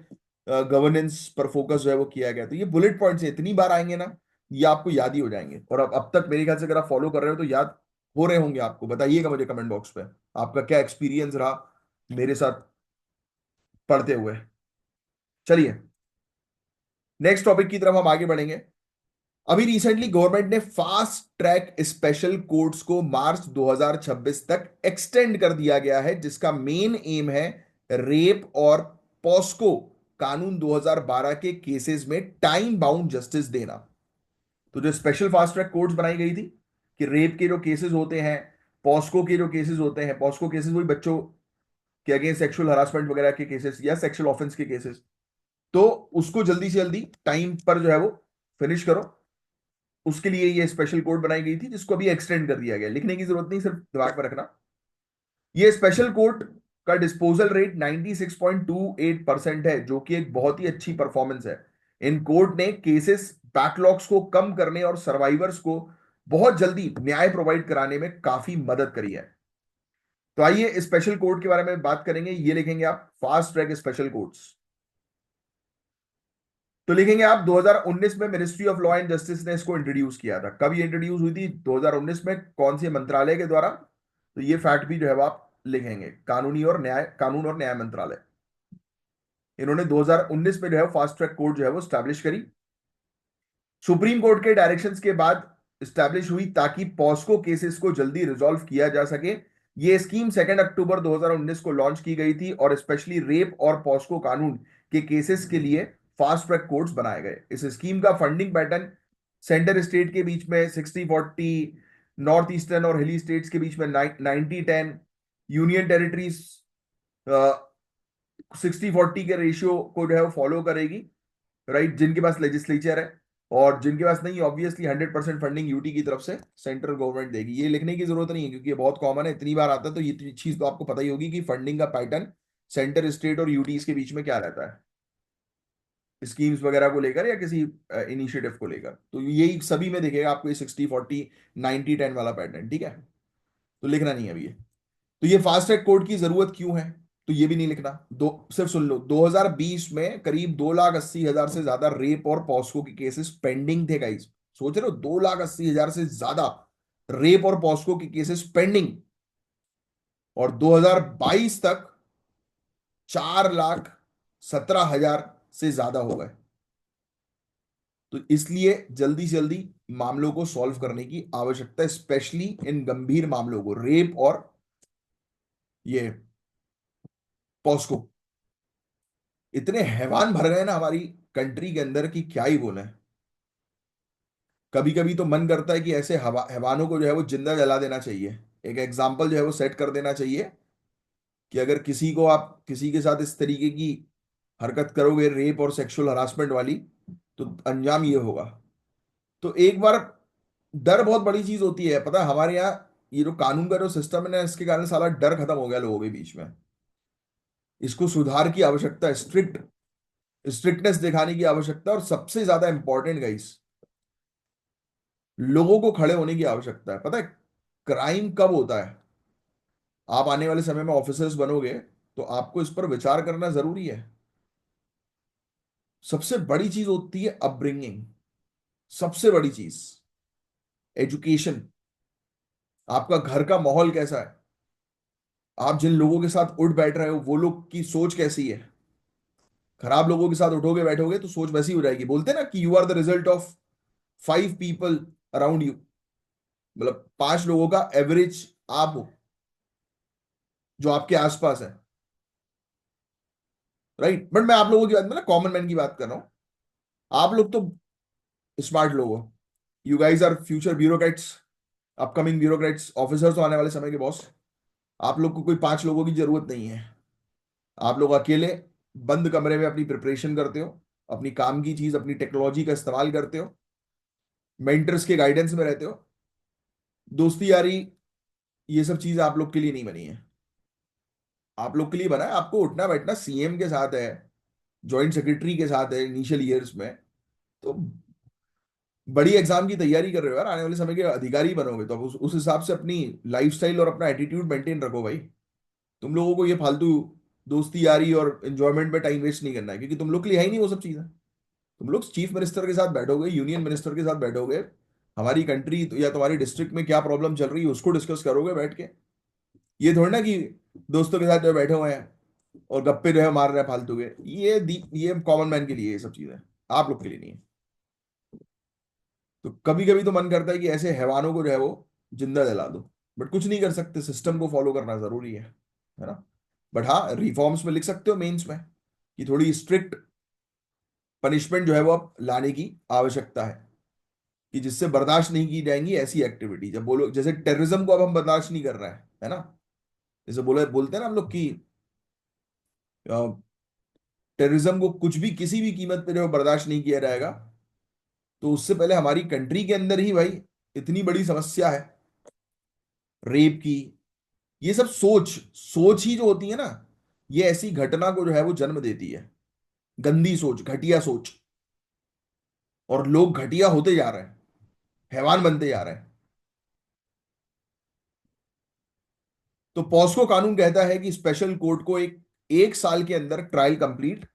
[SPEAKER 1] गवर्नेंस पर फोकस जो है वो किया गया। तो ये बुलेट पॉइंट्स इतनी बार आएंगे ना, ये आपको याद ही हो जाएंगे। और अब तक मेरे ख्याल से अगर आप फॉलो कर रहे हो तो याद हो रहे होंगे आपको। बताइएगा मुझे कमेंट बॉक्स पे आपका क्या एक्सपीरियंस रहा मेरे साथ पढ़ते हुए। चलिए नेक्स्ट टॉपिक की तरफ हम आगे बढ़ेंगे। अभी रिसेंटली गवर्नमेंट ने फास्ट ट्रैक स्पेशल कोर्ट्स को मार्च 2026 तक एक्सटेंड कर दिया गया है, जिसका मेन एम है रेप और पॉस्को कानून 2012 के केसेस में टाइम बाउंड जस्टिस देना। तो जो स्पेशल फास्ट ट्रैक कोर्ट्स बनाई गई थी कि रेप के जो केसेस होते हैं, पॉस्को के जो केसेस होते हैं, पॉस्को केसेस वही बच्चों के अगेंस्ट सेक्सुअल हरासमेंट वगैरह के केसेस या सेक्सुअल ऑफेंस के केसेस, तो उसको जल्दी से जल्दी टाइम पर जो है वो फिनिश करो, उसके लिए ये स्पेशल कोर्ट बनाई गई थी, जिसको अभी एक्सटेंड कर दिया गया। लिखने की जरूरत नहीं, सिर्फ दिमाग में रखना। ये स्पेशल कोर्ट का डिस्पोजल रेट 96.28% है, जो कि एक बहुत ही अच्छी परफॉर्मेंस है। इन कोर्ट ने केसेस बैकलॉग्स को कम करने और सर्वाइवर्स को बहुत जल्दी न्याय प्रोवाइड कराने में काफी मदद करी है। तो आइए स्पेशल कोर्ट के बारे में बात करेंगे। ये लिखेंगे आप फास्ट ट्रैक स्पेशल कोर्ट्स। तो लिखेंगे आप 2019 में ministry of law and justice ने इसको इंट्रोड्यूस किया था। कब ये इंट्रोड्यूस हुई थी 2019 में, कौन से मंत्रालय के द्वारा? तो ये फैक्ट भी जो है वो आप लिखेंगे, कानून और न्याय मंत्रालय, इन्होंने 2019 में जो है फास्ट ट्रैक कोर्ट जो है वो स्टैब्लिश करी। सुप्रीम कोर्ट के डायरेक्शंस के बाद स्टैब्लिश हुई ताकि पॉस्को केसेस को जल्दी रिजॉल्व किया जा सके। ये स्कीम 2 अक्टूबर 2019 को लॉन्च की गई थी और स्पेशली रेप और पॉस्को कानून के केसेस के लिए फास्ट ट्रैक कोर्ट्स बनाए गए। इस स्कीम का फंडिंग पैटर्न सेंटर स्टेट के बीच में 60-40, नॉर्थ ईस्टर्न और हिली स्टेट्स के बीच में 90-10, यूनियन टेरिटरीज 60-40 के रेशियो को जो है वो फॉलो करेगी, राइट, जिनके पास लेजिस्लेचर है। और जिनके पास नहीं, ऑब्वियसली 100% फंडिंग यूटी की तरफ से सेंट्रल गवर्नमेंट देगी। ये लिखने की जरूरत नहीं है क्योंकि ये बहुत कॉमन है, इतनी बार आता है, तो ये चीज तो आपको पता ही होगी कि फंडिंग का पैटर्न सेंटर स्टेट और यूटीज के बीच में क्या रहता है, स्कीम्स वगैरह को लेकर या किसी इनिशिएटिव को लेकर। तो यही सभी में देखेगा आपको ये 60-40, 90-10 वाला पैटर्न, ठीक है। तो लिखना नहीं है अभी ये। तो ये फास्ट ट्रैक कोर्ट की जरूरत क्यों है, तो ये भी नहीं लिखना। दो सिर्फ सुन लो, 2020 में करीब 2,80,000 से ज्यादा रेप और पॉस्को के केसेस पेंडिंग थे गाइस। सोच रहे हो, 2,80,000 से ज्यादा रेप और पॉस्को के केसेस पेंडिंग। और 2022 तक 4,17,000 से ज्यादा हो गए। तो इसलिए जल्दी से जल्दी मामलों को सॉल्व करने की आवश्यकता है, स्पेशली इन गंभीर मामलों को, रेप और ये पॉस्को। इतने हैवान भर गए ना हमारी कंट्री के अंदर कि क्या ही बोले। कभी कभी तो मन करता है कि ऐसे हैवानों को जो है वो जिंदा जला देना चाहिए, एक एग्जाम्पल जो है वो सेट कर देना चाहिए कि अगर किसी को आप किसी के साथ इस तरीके की हरकत करोगे, रेप और सेक्सुअल हरासमेंट वाली, तो अंजाम ये होगा। तो एक बार, डर बहुत बड़ी चीज होती है, पता है हमारे यहाँ ये जो कानून का जो सिस्टम है ना, इसके कारण साला डर खत्म हो गया लोगों के बीच में। इसको सुधार की आवश्यकता है, स्ट्रिक्टनेस दिखाने की आवश्यकता है, और सबसे ज्यादा इंपॉर्टेंट गाइस, लोगों को खड़े होने की आवश्यकता है। पता है क्राइम कब होता है? आप आने वाले समय में ऑफिसर्स बनोगे तो आपको इस पर विचार करना जरूरी है। सबसे बड़ी चीज होती है अपब्रिंगिंग, सबसे बड़ी चीज एजुकेशन। आपका घर का माहौल कैसा है? आप जिन लोगों के साथ उठ बैठ रहे हो वो लोग की सोच कैसी है? खराब लोगों के साथ उठोगे बैठोगे तो सोच वैसी हो जाएगी। बोलते हैं ना कि you are the result of 5 people around you, मतलब 5 लोगों का एवरेज आप हो जो आपके आसपास है। राइट, बट मैं आप लोगों की बात, मतलब कॉमन मैन की बात कर रहा हूं। आप लोग तो स्मार्ट लोग हो, you guys are future bureaucrats, upcoming bureaucrats, officers तो आने वाले समय के बॉस। आप लोग को कोई 5 लोगों की जरूरत नहीं है। आप लोग अकेले बंद कमरे में अपनी प्रिपरेशन करते हो, अपनी काम की चीज, अपनी टेक्नोलॉजी का इस्तेमाल करते हो, मेंटर्स के गाइडेंस में रहते हो। दोस्ती यारी ये सब चीज आप लोग के लिए नहीं बनी है। आप लोग के लिए बना है, आपको उठना बैठना सीएम के साथ है, जॉइंट सेक्रेटरी के साथ है इनिशियल ईयर्स में। तो बड़ी एग्जाम की तैयारी कर रहे हो यार, आने वाले समय के अधिकारी बनोगे, तो अब उस हिसाब से अपनी लाइफस्टाइल और अपना एटीट्यूड मेंटेन रखो भाई। तुम लोगों को ये फालतू दोस्ती यारी और एंजॉयमेंट में टाइम वेस्ट नहीं करना है, क्योंकि तुम लोग के लिए है ही नहीं वो सब चीजें। तुम लोग चीफ मिनिस्टर के साथ बैठोगे, यूनियन मिनिस्टर के साथ बैठोगे, हमारी कंट्री या तुम्हारी डिस्ट्रिक्ट में क्या प्रॉब्लम चल रही है उसको डिस्कस करोगे बैठ के। ये थोड़ी ना कि दोस्तों के साथ जो बैठे हुए हैं और गप्पे जो है मार रहे हैं फालतू के। ये कॉमन मैन के लिए ये सब चीजें, आप लोग के लिए नहीं है। तो कभी कभी तो मन करता है कि ऐसे हैवानों को जो है वो जिंदा जला दो, बट कुछ नहीं कर सकते, सिस्टम को फॉलो करना जरूरी है ना। बट हाँ, रिफॉर्म्स में लिख सकते हो मेंस में कि थोड़ी स्ट्रिक्ट पनिशमेंट जो है वो अब लाने की आवश्यकता है, कि जिससे बर्दाश्त नहीं की जाएंगी ऐसी एक्टिविटी। जब बोलो जैसे टेररिज्म को अब हम बर्दाश्त नहीं कर रहे हैं, है ना। जैसे बोलते हैं ना हम लोग कि टेररिज्म को कुछ भी किसी भी कीमत पे जो बर्दाश्त नहीं किया जाएगा, तो उससे पहले हमारी कंट्री के अंदर ही भाई इतनी बड़ी समस्या है रेप की। ये सब सोच सोच ही जो होती है ना, ये ऐसी घटना को जो है वो जन्म देती है। गंदी सोच, घटिया सोच, और लोग घटिया होते जा रहे हैं, हैवान बनते जा रहे हैं। तो पॉस्को कानून कहता है कि स्पेशल कोर्ट को एक 1 साल के अंदर ट्रायल कंप्लीट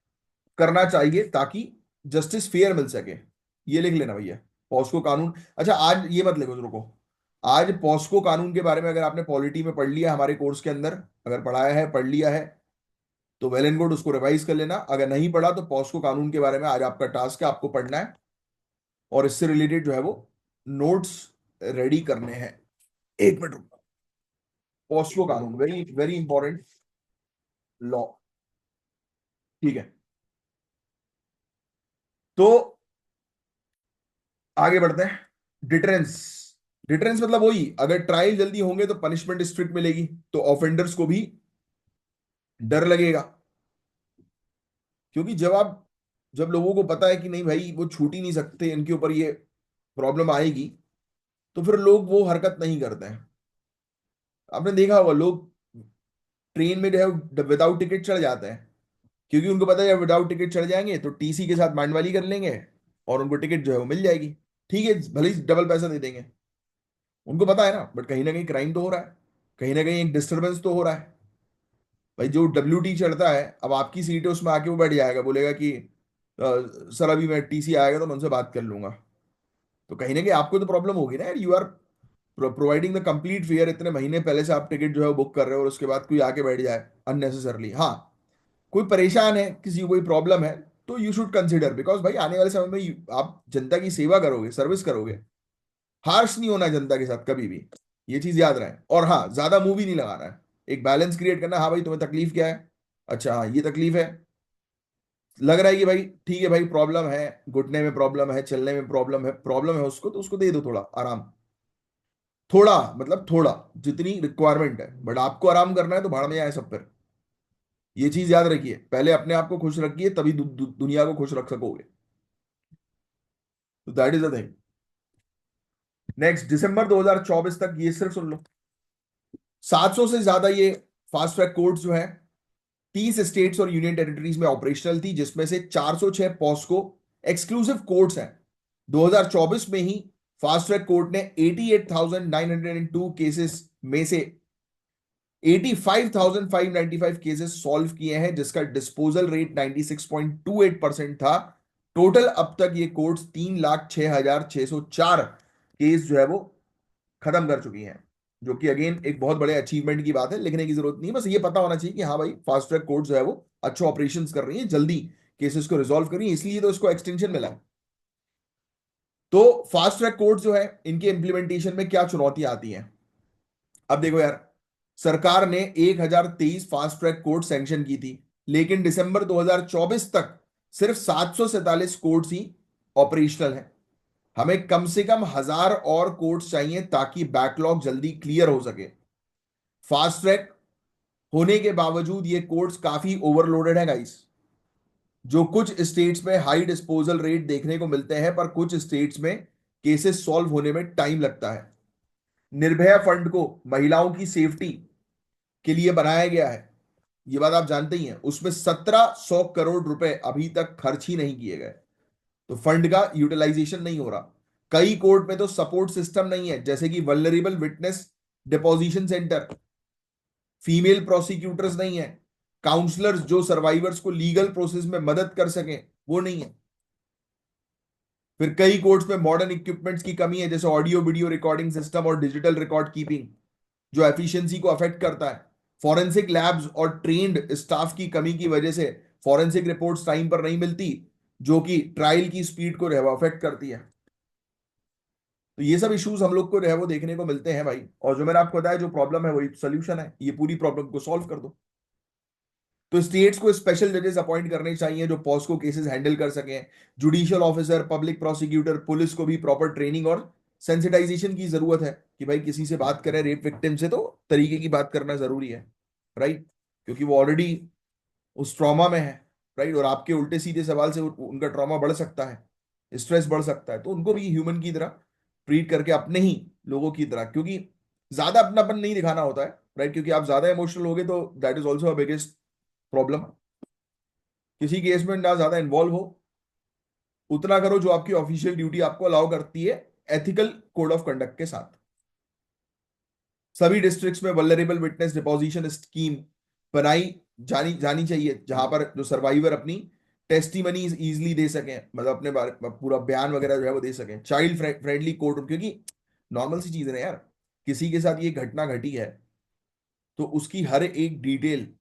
[SPEAKER 1] करना चाहिए ताकि जस्टिस फेयर मिल सके। ये लिख लेना भैया, पॉस्को कानून। अच्छा, आज ये मत लिखो, रुको। आज पॉस्को कानून के बारे में अगर आपने पॉलिटी में पढ़ लिया हमारे कोर्स के अंदर, अगर पढ़ाया है, पढ़ लिया है, तो वेल एंड गुड, उसको रिवाइज कर लेना। अगर नहीं पढ़ा तो पॉस्को कानून के बारे में आज आपका टास्क है, आपको पढ़ना है, और इससे रिलेटेड जो है वो नोट्स रेडी करने हैं। 1 मिनट रुको। पॉस्को कानून वेरी वेरी इंपॉर्टेंट लॉ, ठीक है। तो आगे बढ़ते हैं। डिटरेंस। डिटरेंस मतलब वही, अगर ट्रायल जल्दी होंगे तो पनिशमेंट स्ट्रिक्ट मिलेगी, तो ऑफेंडर्स को भी डर लगेगा। क्योंकि जब लोगों को पता है कि नहीं भाई वो छूट ही नहीं सकते, इनके ऊपर ये प्रॉब्लम आएगी, तो फिर लोग वो हरकत नहीं करते हैं। आपने देखा होगा लोग ट्रेन में जो है विदाउट टिकट चढ़ जाते हैं, क्योंकि उनको पता है विदाउट टिकट चढ़ जाएंगे तो टीसी के साथ मांडवाली कर लेंगे और उनको टिकट जो है वो मिल जाएगी। ठीक है, भले ही डबल पैसा दे देंगे, उनको पता है ना। बट कहीं ना कहीं क्राइम तो हो रहा है, कहीं ना कहीं एक डिस्टरबेंस तो हो रहा है। भाई जो WT चढ़ता है, अब आपकी सीट है, उसमें आके वो बैठ जाएगा, बोलेगा कि सर अभी मैं टीसी आएगा तो मैं उनसे बात कर लूंगा। तो कहीं ना कहीं आपको तो प्रॉब्लम होगी ना यार। You are providing the complete fare, इतने महीने पहले से आप टिकट जो है बुक कर रहे हो, और उसके बाद कोई आके बैठ जाए अननेसेसरली। हाँ, कोई परेशान है, किसी को कोई प्रॉब्लम है, तो यू शुड कंसिडर, बिकॉज भाई आने वाले समय में आप जनता की सेवा करोगे, सर्विस करोगे। हार्श नहीं होना है जनता के साथ कभी भी, ये चीज याद रहे। और हाँ, ज्यादा मुंह भी नहीं लगाना है, एक बैलेंस क्रिएट करना है। हाँ भाई, तुम्हें तकलीफ क्या है? अच्छा हाँ, ये तकलीफ है, लग रहा है कि भाई ठीक है भाई, प्रॉब्लम है, घुटने में प्रॉब्लम है, चलने में प्रॉब्लम है उसको, तो उसको दे दो थोड़ा आराम। थोड़ा मतलब थोड़ा, जितनी रिक्वायरमेंट है, बट आपको आराम करना है तो भाड़ में आए सब पर। ये चीज याद रखिए, पहले अपने आप को खुश रखिए, तभी दुनिया को खुश रख सकोगे। तो that is the thing. Next, दिसंबर 2024 तक ये सिर्फ सुन लो, 700 से ज्यादा ये फास्ट ट्रैक कोर्ट्स जो है 30 स्टेट्स और यूनियन टेरिटरीज में ऑपरेशनल थी, जिसमें से 406 पॉस्को एक्सक्लूसिव कोर्ट्स हैं। 2024 में ही फास्ट ट्रैक कोर्ट ने 88,902 केसेस में से 85,595 केसेस सॉल्व किए हैं, जिसका डिस्पोजल रेट 96.28% था। टोटल अब तक ये कोर्ट्स 3,06,604 केस जो है वो खत्म कर चुकी हैं, जो कि अगेन एक बहुत बड़े अचीवमेंट की बात है। लिखने की जरूरत नहीं है, बस ये पता होना चाहिए कि हाँ भाई फास्ट ट्रैक कोर्ट जो है वो अच्छे ऑपरेशंस कर रही है, जल्दी केसेस को रिजॉल्व कर रही है, इसलिए तो इसको एक्सटेंशन मिला है। तो फास्ट ट्रैक कोर्ट जो है इनके इंप्लीमेंटेशन में क्या चुनौतियां आती हैं? अब देखो यार, सरकार ने 1023 फास्ट ट्रैक कोर्ट सैंक्शन की थी, लेकिन दिसंबर 2024 तक सिर्फ 747 कोर्ट्स ही ऑपरेशनल है। हमें कम से कम 1,000 और कोर्ट्स चाहिए ताकि बैकलॉग जल्दी क्लियर हो सके। फास्ट ट्रैक होने के बावजूद ये कोर्ट्स काफी ओवरलोडेड है गाइस। जो कुछ स्टेट्स में हाई डिस्पोजल रेट देखने को मिलते हैं, पर कुछ स्टेट्स में केसेस सॉल्व होने में टाइम लगता है। निर्भया फंड को महिलाओं की सेफ्टी के लिए बनाया गया है, ये बात आप जानते ही हैं। उसमें 1,700 करोड़ रुपए अभी तक खर्च ही नहीं किए गए, तो फंड का यूटिलाइजेशन नहीं हो रहा। कई कोर्ट में तो सपोर्ट सिस्टम नहीं है, जैसे कि vulnerable witness deposition centre, female prosecutors नहीं है, काउंसलर्स जो सर्वाइवर्स को लीगल प्रोसेस में मदद कर सकें वो नहीं है। फिर कई कोर्ट्स में मॉडर्न इक्विपमेंट्स की कमी है, जैसे ऑडियो वीडियो रिकॉर्डिंग सिस्टम और डिजिटल रिकॉर्ड कीपिंग, जो एफिशिएंसी को अफेक्ट करता है। फॉरेंसिक लैब्स और ट्रेन्ड स्टाफ की कमी की वजह से फॉरेंसिक रिपोर्ट्स टाइम पर नहीं मिलती, जो कि ट्रायल की स्पीड को अफेक्ट करती है। तो ये सब इश्यूज हम लोग को वो देखने को मिलते हैं भाई, और जो मैंने आपको बताया जो प्रॉब्लम है वही सोल्यूशन है, ये पूरी प्रॉब्लम को सॉल्व कर दो। तो स्टेट्स को स्पेशल जजेस अपॉइंट करने चाहिए जो पॉस्को केसेस हैंडल कर सकें। Judicial officer, public prosecutor, police को भी प्रॉपर ट्रेनिंग और सेंसिटाइजेशन की जरूरत है कि भाई किसी से बात करें रेप विक्टिम से तो तरीके की बात करना जरूरी है, राइट? क्योंकि वो ऑलरेडी उस ट्रॉमा में है, राइट? और आपके उल्टे सीधे सवाल से उनका ट्रॉमा बढ़ सकता है, स्ट्रेस बढ़ सकता है, तो उनको भी ह्यूमन की तरह ट्रीट करके, अपने ही लोगों की तरह, क्योंकि ज्यादा अपनापन नहीं दिखाना होता है, राइट? क्योंकि आप ज्यादा इमोशनल होगे तो that is also biggest problem. किसी केस में ना ज्यादा इन्वॉल्व हो, उतना करो जो आपकी ऑफिशियल ड्यूटी आपको अलाउ करती है, एथिकल कोड ऑफ कंडक्ट के साथ। सभी डिस्ट्रिक्ट्स में वल्नरेबल विटनेस डिपोजिशन स्कीम बनाई जानी जानी चाहिए, जहां पर जो सर्वाइवर अपनी टेस्टिमनी इजीली दे सकें, मतलब अपने बारे में पूरा बयान वगैरह जो है वो दे सकें। चाइल्ड फ्रेंडली कोर्ट, क्योंकि नॉर्मल सी चीज है ना यार, किसी के साथ ये घटना घटी है तो उसकी हर एक डिटेल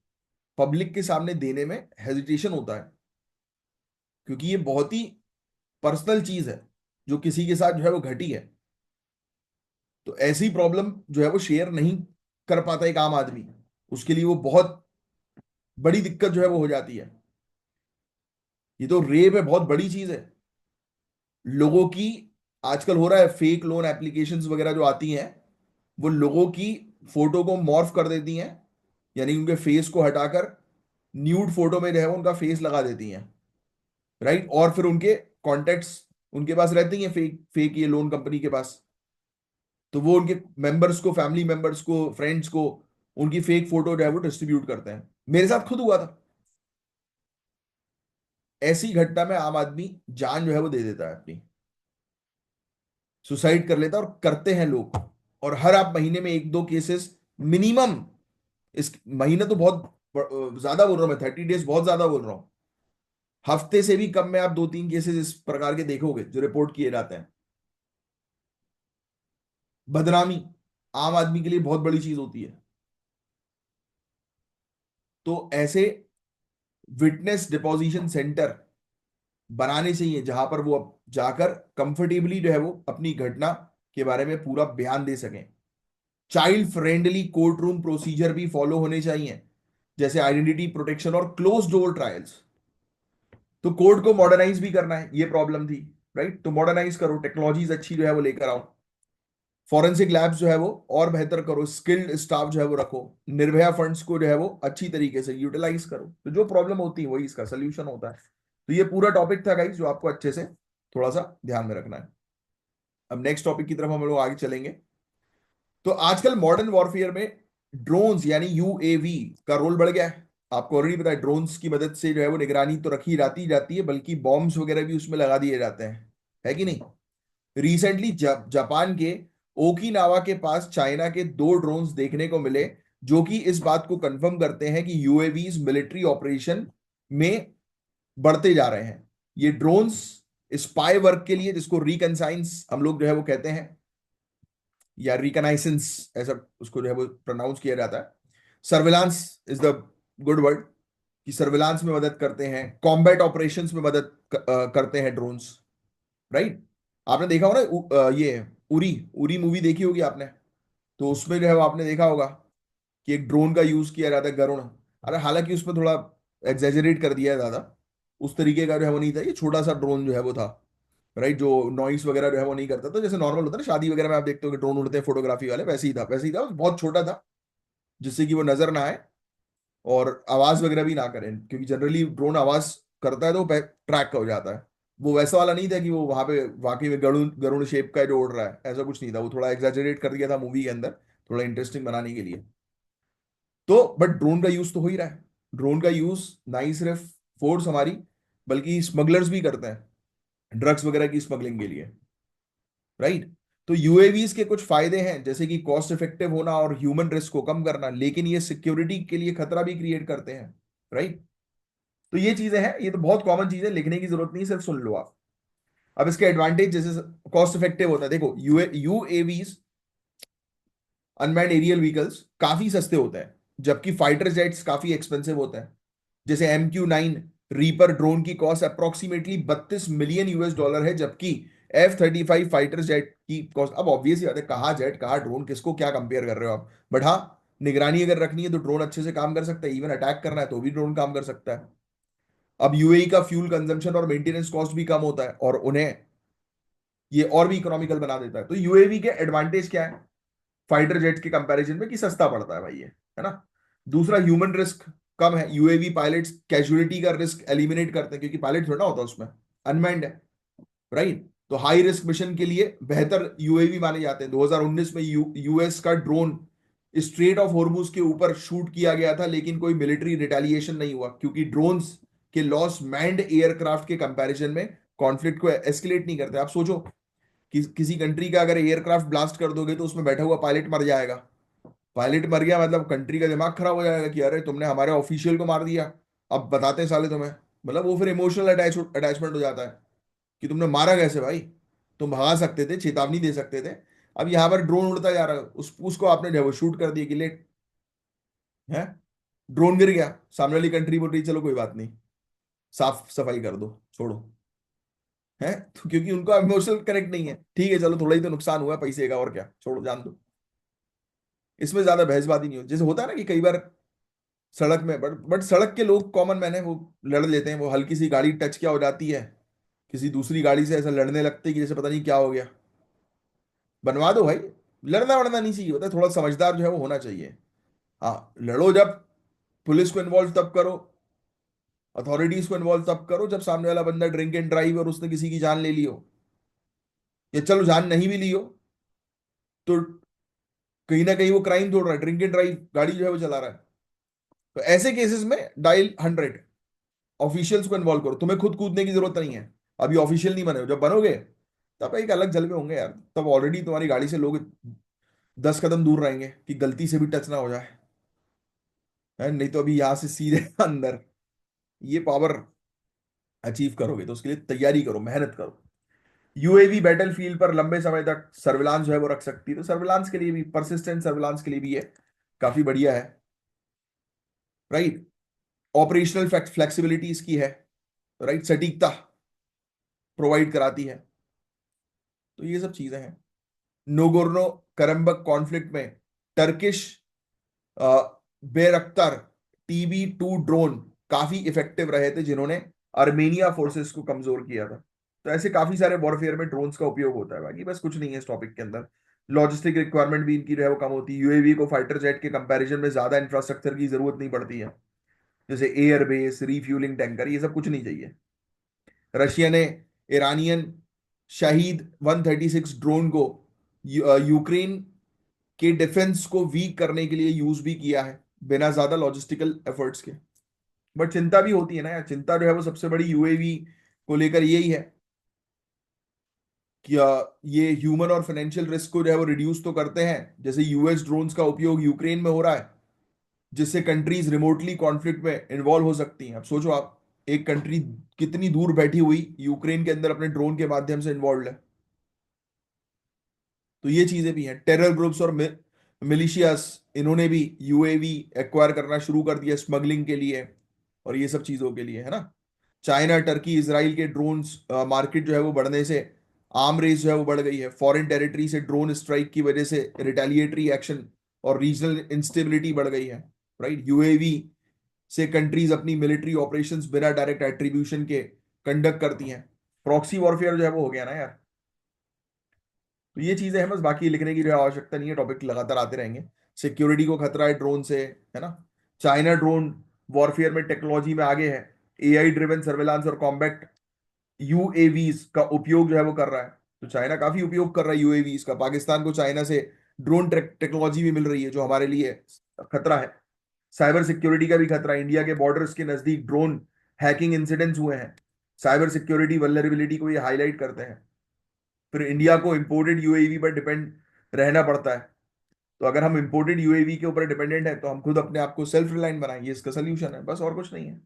[SPEAKER 1] पब्लिक के सामने देने में हेजिटेशन होता है, क्योंकि ये बहुत ही पर्सनल चीज है जो किसी के साथ जो है वो घटी है। तो ऐसी प्रॉब्लम जो है वो शेयर नहीं कर पाता एक आम आदमी, उसके लिए वो बहुत बड़ी दिक्कत जो है वो हो जाती है। ये तो रेप है, बहुत बड़ी चीज है। लोगों की आजकल हो रहा है, फेक लोन एप्लीकेशंस वगैरह जो आती हैं, वो लोगों की फोटो को मॉर्फ कर देती हैं, यानी उनके फेस को हटाकर न्यूड फोटो में जो है वो उनका फेस लगा देती हैं, राइट? और फिर उनके कॉन्टेक्ट्स उनके पास रहते ही हैं, फेक फेक ये लोन कंपनी के पास, तो वो उनके मेंबर्स को, फैमिली मेंबर्स को, फ्रेंड्स को उनकी फेक फोटो जो है वो डिस्ट्रीब्यूट करते हैं। मेरे साथ खुद हुआ था, ऐसी घटना में आम आदमी जान जो है वो दे देता है अपनी, सुसाइड कर लेता है, और करते हैं लोग। और हर आप महीने में एक दो केसेस मिनिमम, इस महीने तो बहुत ज्यादा बोल रहा हूं मैं, 30 डेज बहुत ज्यादा बोल रहा हूं, हफ्ते से भी कम में आप दो तीन केसेस इस प्रकार के देखोगे जो रिपोर्ट किए जाते हैं। बदनामी आम आदमी के लिए बहुत बड़ी चीज होती है। तो ऐसे विटनेस डिपोजिशन सेंटर बनाने चाहिए जहां पर वो अब जाकर कंफर्टेबली जो है वो अपनी घटना के बारे में पूरा बयान दे सकें। Child friendly court room procedure भी फॉलो होने चाहिए, जैसे आइडेंटिटी प्रोटेक्शन और क्लोज डोर ट्रायल्स। तो कोर्ट को मॉडर्नाइज भी करना है, ये प्रॉब्लम थी, राइट? तो मॉडर्नाइज करो, टेक्नोलॉजीज अच्छी जो है वो लेकर आओ। फॉरेंसिक लैब्स जो है वो और बेहतर करो, स्किल्ड स्टाफ जो है वो रखो, निर्भया फंड्स को जो है वो अच्छी तरीके से यूटिलाइज करो। तो जो प्रॉब्लम होती है वही इसका सोल्यूशन होता है। तो ये पूरा टॉपिक था गाइस जो आपको अच्छे से थोड़ा सा ध्यान में रखना है। अब नेक्स्ट टॉपिक की तरफ हम लोग आगे चलेंगे। तो आजकल मॉडर्न वॉरफेयर में ड्रोन्स यानी यूएवी का रोल बढ़ गया है। आपको ऑलरेडी पता है ड्रोन्स की मदद से जो है वो निगरानी तो रखी जाती है, बल्कि बॉम्ब्स वगैरह भी उसमें लगा दिए जाते हैं, है कि नहीं। रिसेंटली जापान के ओकिनावा के पास चाइना के दो ड्रोन्स देखने को मिले, जो कि इस बात को कंफर्म करते हैं कि यूएवीज मिलिट्री ऑपरेशन में बढ़ते जा रहे हैं। ये ड्रोन्स स्पाई वर्क के लिए, जिसको रिकनसाइंस हम लोग जो है वो कहते हैं, या रिकनाइसेंस ऐसा उसको जो है वो प्रोनाउंस किया जाता है। Surveillance is the good word, कि सर्विलांस में मदद करते हैं, कॉम्बैट ऑपरेशंस में मदद करते हैं ड्रोन्स, राइट। आपने देखा होगा ना ये उरी उरी मूवी देखी होगी आपने, तो उसमें जो है वो आपने देखा होगा कि एक ड्रोन का यूज किया जाता है, गरुण। अरे हालांकि उसमें थोड़ा एग्जेजरेट कर दिया है ज्यादा, उस तरीके का जो है वो नहीं था, ये छोटा सा ड्रोन जो है वो था, राइट, जो नॉइस वगैरह जो है वो नहीं करता था, जैसे नॉर्मल होता है ना शादी वगैरह में आप देखते हो कि ड्रोन उड़ते हैं फोटोग्राफी वाले, वैसे ही था, बहुत छोटा था, जिससे कि वो नजर ना आए और आवाज वगैरह भी ना करें, क्योंकि जनरली ड्रोन आवाज करता है तो ट्रैक हो जाता है। वो वैसा वाला नहीं था कि वो वहां पे वाकई में गरुण गरुण शेप का जो उड़ रहा है, ऐसा कुछ नहीं था, वो थोड़ा एग्जैजरेट कर दिया था मूवी के अंदर, थोड़ा इंटरेस्टिंग बनाने के लिए। तो बट ड्रोन का यूज तो हो ही रहा है। ड्रोन का यूज ना ही सिर्फ फोर्स हमारी, बल्कि स्मगलर्स भी करते हैं ड्रग्स वगैरह की स्मगलिंग के लिए, राइट। तो यूएवीज के कुछ फायदे हैं, जैसे कि कॉस्ट इफेक्टिव होना और ह्यूमन रिस्क को कम करना, लेकिन ये सिक्योरिटी के लिए खतरा भी क्रिएट करते हैं, राइट। तो ये चीजें हैं, ये तो बहुत कॉमन चीजें, लिखने की जरूरत नहीं, सिर्फ सुन लो आप। अब इसके एडवांटेज, जैसे कॉस्ट इफेक्टिव होता है, देखो यूएवीज अनमैन्ड एरियल व्हीकल्स काफी सस्ते होते हैं, जबकि फाइटर जेट्स काफी एक्सपेंसिव होते हैं। जैसे MQ-9 रीपर ड्रोन की cost approximately 32 million US dollar है, जबकि F-35 फाइटर जेट की कॉस्ट, अब ऑब्वियस ही बात है, कहाँ जेट कहाँ ड्रोन, किसको क्या कंपेयर कर रहे हो आप। बट हाँ, निगरानी अगर रखनी है तो ड्रोन अच्छे से काम कर सकता है, इवन अटैक करना है तो भी ड्रोन काम कर सकता है। अब यूएई का फ्यूल कंजम्पशन और मेंटेनेंस कॉस्ट भी कम होता है, और उन्हें ये और भी इकोनॉमिकल बना देता है। तो यूएवी के एडवांटेज क्या है फाइटर जेट्स के कंपैरिजन में, कि सस्ता पड़ता है भाई ये, है ना। दूसरा, ह्यूमन रिस्क कम है, यूएवी पायलट्स कैजुअलिटी का रिस्क एलिमिनेट करते हैं, क्योंकि पायलट थोड़ा होता है उसमें, अनमैन्ड है, राइट। तो हाई रिस्क मिशन के लिए बेहतर यूएवी माने जाते हैं। 2019 में यूएस का ड्रोन स्ट्रेट ऑफ हॉर्मुज के ऊपर शूट किया गया था, लेकिन कोई मिलिट्री रिटेलिएशन नहीं हुआ, क्योंकि ड्रोन्स के लॉस मैंड एयरक्राफ्ट के कंपैरिजन में कॉन्फ्लिक्ट को एस्केलेट नहीं करते। आप सोचो कि किसी कंट्री का अगर एयरक्राफ्ट ब्लास्ट कर दोगे तो उसमें बैठा हुआ पायलट मर जाएगा। पायलट मर गया मतलब कंट्री का दिमाग खराब हो जाएगा, कि अरे तुमने हमारे ऑफिशियल को मार दिया, अब बताते हैं साले तुम्हें। मतलब वो फिर इमोशनल अटैचमेंट हो जाता है, कि तुमने मारा कैसे भाई, तुम भगा सकते थे, चेतावनी दे सकते थे। अब यहाँ पर ड्रोन उड़ता जा रहा है, उसको आपने जो है वो शूट कर दिया कि लेट है, ड्रोन गिर गया, सामने वाली कंट्री बोल रही चलो कोई बात नहीं, साफ सफाई कर दो, छोड़ो, है। तो क्योंकि उनका इमोशनल कनेक्ट नहीं है, ठीक है चलो थोड़ा ही तो नुकसान हुआ है पैसे का, और क्या, छोड़ो जान दो। इसमें ज्यादा बहसबाजी नहीं हो, जैसे होता है ना कि कई बार सड़क में, बट सड़क के लोग कॉमन मैन है, वो लड़ लेते हैं, वो हल्की सी गाड़ी टच क्या हो जाती है किसी दूसरी गाड़ी से, ऐसा लड़ने लगते हैं कि जैसे पता नहीं क्या हो गया। बनवा दो भाई, लड़ना वड़ना नहीं चाहिए, होता है थोड़ा समझदार जो है वो होना चाहिए। हाँ लड़ो जब, पुलिस को इन्वॉल्व तब करो, अथॉरिटीज को इन्वॉल्व तब करो जब सामने वाला बंदा ड्रिंक एंड ड्राइव और उसने किसी की जान ले ली हो, या चलो जान नहीं भी ली हो तो कहीं ना कहीं वो क्राइम तोड़ रहा है, ड्रिंक एंड ड्राइव गाड़ी जो है वो चला रहा है। तो ऐसे केसेस में डायल 100, ऑफिशियल्स को इन्वॉल्व करो, तुम्हें खुद कूदने की जरूरत नहीं है। अभी ऑफिशियल नहीं बने हो, जब बनोगे तब एक अलग जलवे होंगे यार, तब ऑलरेडी तुम्हारी गाड़ी से लोग 10 कदम दूर रहेंगे कि गलती से भी टच ना हो जाए, है नहीं तो अभी यहां से सीधे अंदर। ये पावर अचीव करोगे तो उसके लिए तैयारी करो, मेहनत करो। यूएवी बैटल फील्ड पर लंबे समय तक सर्विलांस जो है वो रख सकती है, तो सर्विलांस के लिए भी, परसिस्टेंट सर्विलांस के लिए भी ये काफी बढ़िया है, राइट। ऑपरेशनल फ्लेक्सिबिलिटी इसकी है, राइट, सटीकता प्रोवाइड कराती है। तो ये सब चीजें हैं। नोगोर्नो करम्बक कॉन्फ्लिक्ट में टर्किश बेरख्तर TB2 ड्रोन काफी इफेक्टिव रहे थे, जिन्होंने अर्मेनिया फोर्सेस को कमजोर किया था। तो ऐसे काफी सारे वॉरफेयर में ड्रोन्स का उपयोग होता है, बाकी बस कुछ नहीं है इस टॉपिक के अंदर। लॉजिस्टिक रिक्वायरमेंट भी इनकी जो है वो कम होती है। यूएवी को फाइटर जेट के कंपैरिजन में ज्यादा इंफ्रास्ट्रक्चर की जरूरत नहीं पड़ती है, जैसे एयर बेस, रिफ्यूलिंग टैंकर, ये सब कुछ नहीं चाहिए। रशिया ने ईरानियन शाहिद 136 ड्रोन को यूक्रेन के डिफेंस को वीक करने के लिए यूज भी किया है, बिना ज्यादा लॉजिस्टिकल एफर्ट्स के। बट चिंता भी होती है ना यार, चिंता जो है वो सबसे बड़ी यूएवी को लेकर यही है कि ये ह्यूमन और फाइनेंशियल रिस्क को जो है वो रिड्यूस तो करते हैं, जैसे यूएस ड्रोन्स का उपयोग यूक्रेन में हो रहा है, जिससे कंट्रीज रिमोटली कॉन्फ्लिक्ट में इन्वॉल्व हो सकती हैं। अब सोचो आप, एक कंट्री कितनी दूर बैठी हुई यूक्रेन के अंदर अपने ड्रोन के माध्यम से इन्वॉल्व है। तो ये चीजें भी हैं। टेरर ग्रुप्स और मिलिशियास, इन्होंने भी यूएवी एक्वायर करना शुरू कर दिया स्मगलिंग के लिए और ये सब चीजों के लिए, है ना। चाइना, टर्की, इसराइल के ड्रोन्स मार्केट जो है वो बढ़ने से आर्म रेस जो है वो बढ़ गई है। फॉरेन टेरिटरी से ड्रोन स्ट्राइक की वजह से रिटेलिएटरी एक्शन और रीजनल इंस्टेबिलिटी बढ़ गई है, राइट। यूएवी से कंट्रीज अपनी मिलिट्री ऑपरेशंस बिना डायरेक्ट एट्रीब्यूशन के कंडक्ट करती हैं। प्रॉक्सी वॉरफेयर जो है वो हो गया ना यार। तो ये चीजें हैं, बस बाकी लिखने की जो है आवश्यकता नहीं है, टॉपिक लगातार आते रहेंगे। सिक्योरिटी को खतरा है ड्रोन से, है ना। चाइना ड्रोन वॉरफेयर में टेक्नोलॉजी में आगे है। एआई ड्रिवन सर्वेलांस और कॉम्बैट यूएवीज का उपयोग जो है वो कर रहा है। तो चाइना काफी उपयोग कर रहा है यूएवीज का। पाकिस्तान को चाइना से ड्रोन टेक्नोलॉजी भी मिल रही है, जो हमारे लिए खतरा है। साइबर सिक्योरिटी का भी खतरा है। इंडिया के बॉर्डर्स के नजदीक ड्रोन हैकिंग इंसिडेंट्स हुए हैं। साइबर सिक्योरिटी वल्नरेबिलिटी को ये हाईलाइट करते हैं। फिर इंडिया को इंपोर्टेड यूएवी पर डिपेंड रहना पड़ता है। तो अगर हम इंपोर्टेड यूएवी के ऊपर डिपेंडेंट है, तो हम खुद अपने आप को सेल्फ रिलायंट बनाएंगे, इसका सोल्यूशन है, बस और कुछ नहीं है।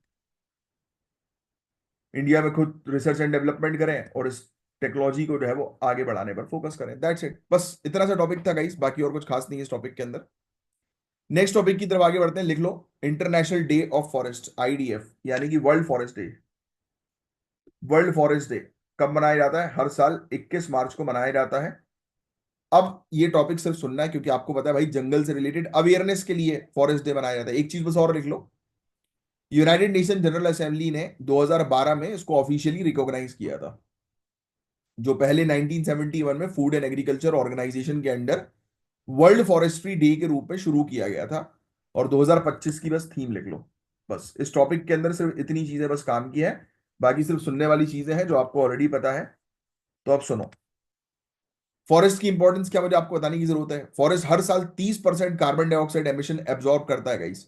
[SPEAKER 1] इंडिया में खुद रिसर्च एंड डेवलपमेंट करें और इस टेक्नोलॉजी को जो है वो आगे बढ़ाने पर फोकस करें। दैट्स इट, बस इतना सा टॉपिक था गाइस, बाकी और कुछ खास नहीं है इस टॉपिक के अंदर। नेक्स्ट टॉपिक की तरफ आगे बढ़ते हैं, लिख लो। International day of forest, IDF, यानी कि world forest day. World forest day कब मनाया जाता है? हर साल 21 मार्च को मनाया जाता है। अब ये टॉपिक सिर्फ सुनना है, क्योंकि आपको पता है भाई, जंगल से रिलेटेड अवेयरनेस के लिए फॉरेस्ट डे मनाया जाता है। एक चीज बस और लिख लो, यूनाइटेड नेशन जनरल असेंबली ने 2012 में इसको ऑफिशियली रिकॉग्नाइज किया था, जो पहले 1971 में फूड एंड एग्रीकल्चर ऑर्गेनाइजेशन के अंडर वर्ल्ड फॉरेस्ट्री डे के रूप में शुरू किया गया था। और 2025 की बस थीम लिख लो। बस इस टॉपिक के अंदर सिर्फ इतनी चीजें बस काम की है, बाकी सिर्फ सुनने वाली चीजें हैं जो आपको ऑलरेडी पता है। तो अब सुनो, फॉरेस्ट की इंपॉर्टेंस क्या मुझे आपको बताने की जरूरत है। फॉरेस्ट हर साल 30% कार्बन डाइऑक्साइड एमिशन एब्जॉर्ब करता है गाइस,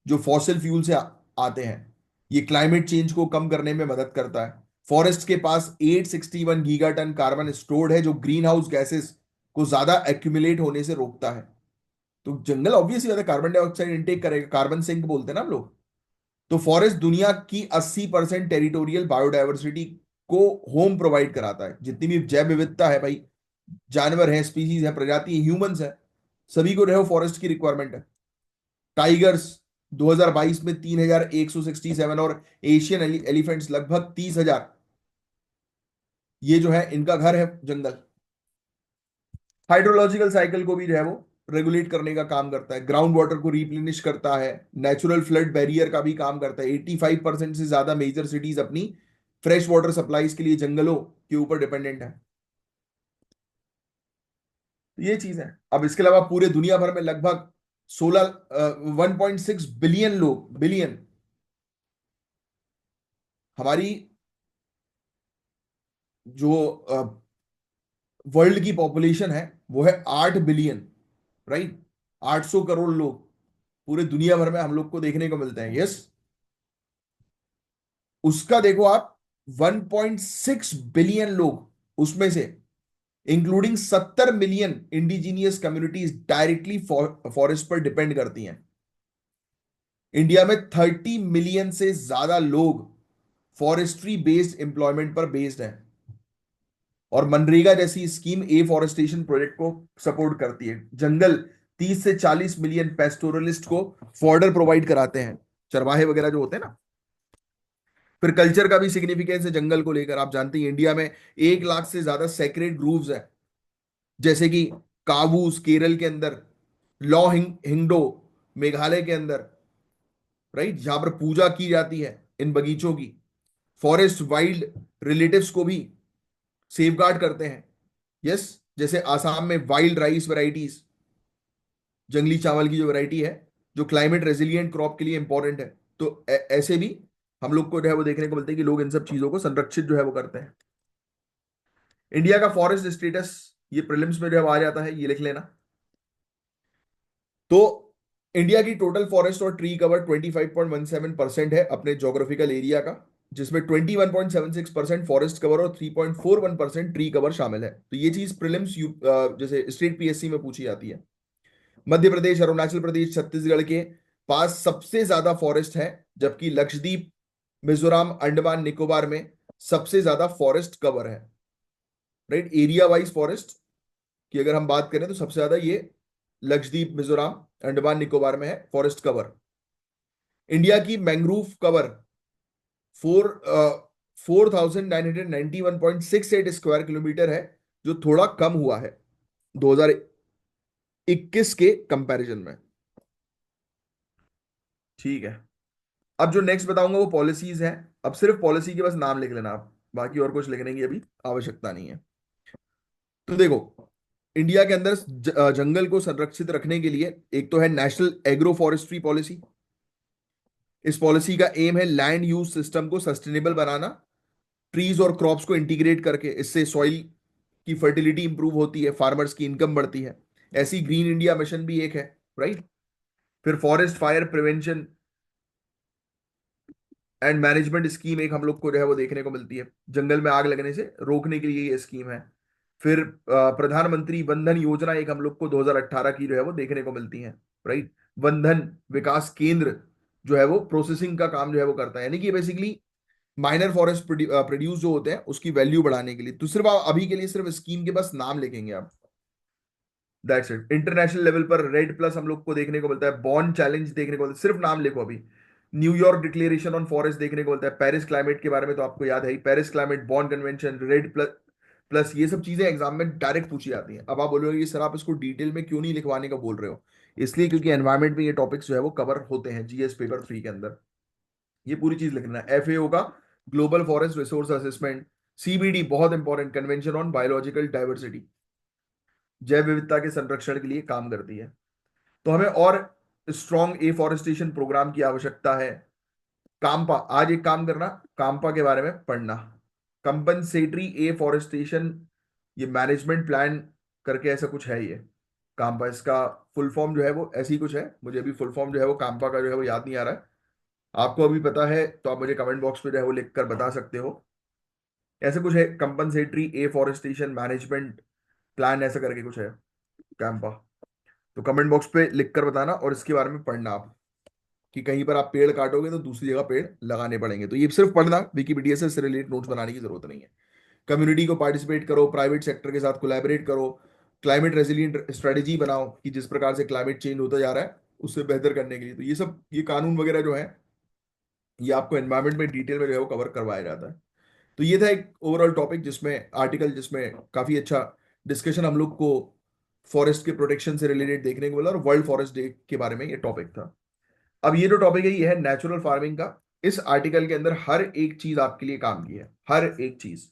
[SPEAKER 1] जो फॉसिल फ्यूल से आते हैं। ये क्लाइमेट चेंज को कम करने में मदद करता है। फॉरेस्ट के पास 861 गीगा टन कार्बन स्टोर्ड है, जो ग्रीन हाउस गैसेस को ज्यादा एक्यूमुलेट होने से रोकता है। तो जंगल ऑब्वियसली ज्यादा कार्बन डाइऑक्साइड इनटेक करेगा, कार्बन सिंक बोलते हैं ना हम लोग। तो फॉरेस्ट दुनिया की 80% टेरिटोरियल बायोडायवर्सिटी को होम प्रोवाइड कराता है। जितनी भी जैव विविधता है भाई, जानवर है, स्पीसीज है, प्रजाति है, ह्यूमंस है, सभी को जो है फॉरेस्ट की रिक्वायरमेंट है। टाइगर्स 2022 में 3167 और एशियन एलिफेंट्स लगभग 30,000, ये जो है इनका घर है जंगल। हाइड्रोलॉजिकल साइकिल को भी जो है वो रेगुलेट करने का काम करता है, ग्राउंड वाटर को रिप्लेनिश करता है, नेचुरल फ्लड बैरियर का भी काम करता है। 85% से ज्यादा मेजर सिटीज अपनी फ्रेश वाटर सप्लाईज के लिए जंगलों के ऊपर डिपेंडेंट है। तो ये चीज है। अब इसके अलावा पूरे दुनिया भर में लगभग 1.6 लोग, बिलियन, हमारी जो वर्ल्ड की पॉपुलेशन है वो है 8 बिलियन, राइट। 800 करोड़ लोग पूरे दुनिया भर में हम लोग को देखने को मिलते हैं, यस। उसका देखो आप, 1.6 बिलियन लोग उसमें से, including 70 million indigenous communities directly forest पर डिपेंड करती हैं। इंडिया में 30 मिलियन से ज्यादा लोग फॉरेस्ट्री बेस्ड एम्प्लॉयमेंट पर बेस्ड हैं। और मनरेगा जैसी स्कीम एफॉरेस्टेशन प्रोजेक्ट को सपोर्ट करती है। जंगल 30 से 40 मिलियन पेस्टोरलिस्ट को फॉर्डर प्रोवाइड कराते हैं, चरवाहे वगैरह जो होते हैं ना। फिर कल्चर का भी सिग्निफिकेंस है जंगल को लेकर। आप जानते हैं इंडिया में 1 लाख से ज्यादा सेक्रेड ग्रूव्स है, जैसे कि कावूस केरल के अंदर, लॉ हिंगडो मेघालय के अंदर, राइट, जहां पर पूजा की जाती है इन बगीचों की। फॉरेस्ट वाइल्ड रिलेटिव्स को भी सेफगार्ड करते हैं, यस। जैसे आसाम में वाइल्ड राइस वैरायटीज, जंगली चावल की जो वैरायटी है, जो क्लाइमेट रेजिलिएंट क्रॉप के लिए इंपॉर्टेंट है। तो ऐसे भी हम लोग को जो है वो देखने को मिलता है कि लोग इन सब चीजों को संरक्षित जो है वो करते हैं। इंडिया का फॉरेस्ट स्टेटस, ये प्रीलिम्स में जो है वो आ जाता है, ये लिख लेना। तो इंडिया की टोटल फॉरेस्ट और ट्री कवर 25.17% है अपने ज्योग्राफिकल एरिया का, जिसमें 21.76% फॉरेस्ट कवर और 3.41% ट्री कवर शामिल है। तो ये चीज प्रीलिम्स जैसे स्टेट पीएससी में पूछी जाती है। मध्य प्रदेश, अरुणाचल प्रदेश, छत्तीसगढ़ के पास सबसे ज्यादा फॉरेस्ट है, जबकि लक्षद्वीप, मिजोरम, अंडमान निकोबार में सबसे ज्यादा फॉरेस्ट कवर है। राइट, एरिया वाइज फॉरेस्ट की अगर हम बात करें तो सबसे ज्यादा ये लक्षद्वीप, मिजोरम, अंडमान निकोबार में है फॉरेस्ट कवर। इंडिया की मैंग्रोव कवर 4991.68 स्क्वायर किलोमीटर है, जो थोड़ा कम हुआ है 2021 के कंपैरिजन में। ठीक है, अब जो नेक्स्ट बताऊंगा वो पॉलिसीज है। अब सिर्फ पॉलिसी के बस नाम लिख लेना आप, बाकी और कुछ लिखने की अभी आवश्यकता नहीं है। तो देखो, इंडिया के अंदर जंगल को संरक्षित रखने के लिए एक तो है नेशनल एग्रो फॉरेस्ट्री पॉलिसी। इस पॉलिसी का एम है लैंड यूज सिस्टम को सस्टेनेबल बनाना, ट्रीज और क्रॉप्स को इंटीग्रेट करके। इससे सॉइल की फर्टिलिटी इंप्रूव होती है, फार्मर्स की इनकम बढ़ती है। ऐसी ग्रीन इंडिया मिशन भी एक है, राइट। फिर forest fire prevention and management scheme एक हम लोग को जो है वो देखने को मिलती है, जंगल में आग लगने से रोकने के लिए ये स्कीम है। फिर प्रधानमंत्री वन धन योजना एक हम लोग को 2018 की जो है वो देखने को मिलती है, राइट। वन धन विकास केंद्र जो है वो प्रोसेसिंग का काम जो है वो करता है, यानी कि बेसिकली माइनर फॉरेस्ट प्रोड्यूस जो होते हैं उसकी वैल्यू बढ़ाने के लिए। तो सिर्फ आप अभी के लिए सिर्फ स्कीम के बस नाम लिखेंगे आप, दैट्स इट। इंटरनेशनल लेवल पर रेड प्लस हम लोग को देखने को मिलता है, बॉन्ड चैलेंज देखने को मिलता है, सिर्फ नाम लिखो अभी। न्यूयॉर्क डिक्लेरेशन ऑन फॉरेस्ट देखने को मिलता है, पेरिस क्लाइमेट के बारे में तो आपको याद है ही, Paris climate bond convention, red plus plus, ये सब चीजें एग्जाम में डायरेक्ट पूछी जाती हैं। अब आप बोलोगे कि सर आप इसको डिटेल में क्यों नहीं लिखवाने का बोल रहे हो? इसलिए क्योंकि एनवायरमेंट में ये टॉपिक्स जो है वो कवर होते हैं जीएस पेपर 3 के अंदर। ये पूरी चीज लिखना है। एफएओ का global forest resource assessment, CBD बहुत important, convention on biological diversity, जैव विविधता के संरक्षण के लिए काम करती है। तो हमें और स्ट्रॉन्ग एफॉरेस्टेशन प्रोग्राम की आवश्यकता है। काम्पा, आज एक काम करना, काम्पा के बारे में पढ़ना, कंपनसेटरी एफॉरेस्टेशन, ये मैनेजमेंट प्लान करके ऐसा कुछ है ये काम्पा। इसका फुल फॉर्म जो है वो ऐसी कुछ है, मुझे अभी फुल फॉर्म जो है वो काम्पा का जो है वो याद नहीं आ रहा है। आपको अभी पता है तो आप मुझे कमेंट बॉक्स में जो है वो लिख कर बता सकते हो। ऐसे कुछ है, कंपनसेटरी एफॉरेस्टेशन मैनेजमेंट प्लान ऐसा करके कुछ है कैंपा। तो कमेंट बॉक्स पे लिख कर बताना और इसके बारे में पढ़ना आप, कि कहीं पर आप पेड़ काटोगे तो दूसरी जगह पेड़ लगाने पड़ेंगे। तो ये सिर्फ पढ़ना, विकिपीडिया से इससे रिलेटेड नोट्स बनाने की जरूरत नहीं है। कम्युनिटी को पार्टिसिपेट करो, प्राइवेट सेक्टर के साथ कोलैबोरेट करो, क्लाइमेट रेजिलिएंट स्ट्रेटेजी बनाओ कि जिस प्रकार से क्लाइमेट चेंज होता जा रहा है उससे बेहतर करने के लिए। तो ये सब, ये कानून वगैरह जो है ये आपको एनवायरमेंट में डिटेल में जो है वो कवर करवाया जाता है। तो ये था एक ओवरऑल टॉपिक जिसमें आर्टिकल, जिसमें काफी अच्छा डिस्कशन हम लोग को फॉरेस्ट के प्रोटेक्शन से रिलेटेड देखने को मिला, और वर्ल्ड फॉरेस्ट डे के बारे में ये टॉपिक था। अब ये जो टॉपिक है ये है नेचुरल फार्मिंग का। इस आर्टिकल के अंदर हर एक चीज आपके लिए काम की है, हर एक चीज।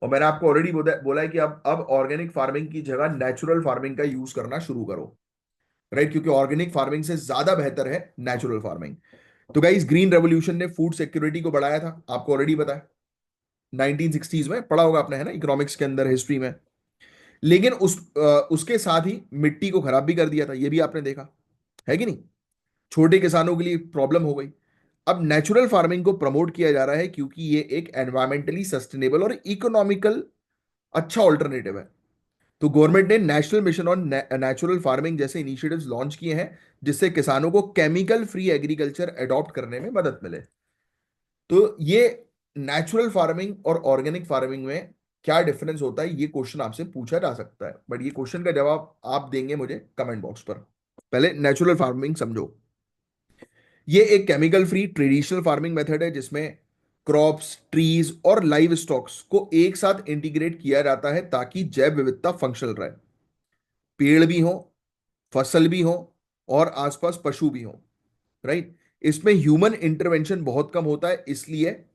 [SPEAKER 1] और मैंने आपको ऑलरेडी बोला है कि अब ऑर्गेनिक फार्मिंग की जगह नेचुरल फार्मिंग का यूज करना शुरू करो, राइट, क्योंकि ऑर्गेनिक फार्मिंग से ज्यादा बेहतर है नेचुरल फार्मिंग। तो गाइस, ग्रीन रेवोल्यूशन ने फूड सिक्योरिटी को बढ़ाया था, आपको ऑलरेडी पता है, 1960s में पढ़ा होगा आपने, है ना, इकोनॉमिक्स के अंदर, हिस्ट्री में। लेकिन उसके साथ ही मिट्टी को खराब भी कर दिया था, ये भी आपने देखा है कि नहीं? छोटे किसानों के लिए प्रॉब्लम हो गई। अब नेचुरल फार्मिंग को प्रमोट किया जा रहा है क्योंकि ये एक एनवायरमेंटली सस्टेनेबल और इकोनॉमिकल अच्छा ऑल्टरनेटिव है। तो गवर्नमेंट ने national mission on natural farming जैसे इनिशिएटिव्स लॉन्च किए हैं, जिससे किसानों को केमिकल फ्री एग्रीकल्चर अडॉप्ट करने में मदद मिले। तो ये नेचुरल फार्मिंग और ऑर्गेनिक फार्मिंग में क्या डिफरेंस होता है, ये क्वेश्चन आपसे पूछा जा सकता है, बट ये क्वेश्चन का जवाब आप देंगे मुझे कमेंट बॉक्स पर। पहले नेचुरल फार्मिंग समझो। ये एक chemical free traditional farming method है जिसमें क्रॉप्स, ट्रीज और लाइव स्टॉक्स को एक साथ इंटीग्रेट किया जाता है ताकि जैव विविधता फंक्शनल रहे। पेड़ भी हो, फसल भी हो, और आसपास पशु भी हो, राइट। इसमें ह्यूमन इंटरवेंशन बहुत कम होता है, इसलिए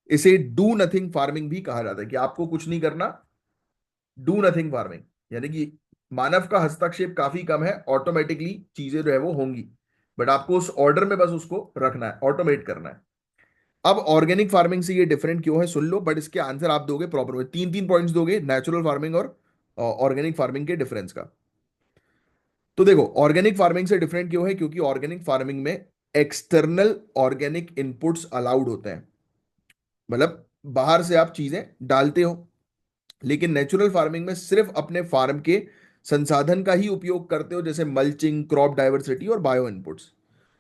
[SPEAKER 1] इसे डू नथिंग फार्मिंग भी कहा जाता है, कि आपको कुछ नहीं करना, डू नथिंग फार्मिंग, यानी कि मानव का हस्तक्षेप काफी कम है, ऑटोमेटिकली चीजें जो है वो होंगी, बट आपको उस ऑर्डर में बस उसको रखना है, ऑटोमेट करना है। अब ऑर्गेनिक फार्मिंग से ये डिफरेंट क्यों है सुन लो, बट इसके आंसर आप दोगे प्रॉपर में, तीन तीन पॉइंट्स दोगे नेचुरल फार्मिंग और ऑर्गेनिक फार्मिंग के डिफरेंस का। तो देखो ऑर्गेनिक फार्मिंग से डिफरेंट क्यों है, क्योंकि ऑर्गेनिक फार्मिंग में एक्सटर्नल ऑर्गेनिक इनपुट्स अलाउड होते हैं, मतलब बाहर से आप चीजें डालते हो। लेकिन नेचुरल फार्मिंग में सिर्फ अपने फार्म के संसाधन का ही उपयोग करते हो, जैसे मल्चिंग, क्रॉप डाइवर्सिटी और बायो इनपुट्स,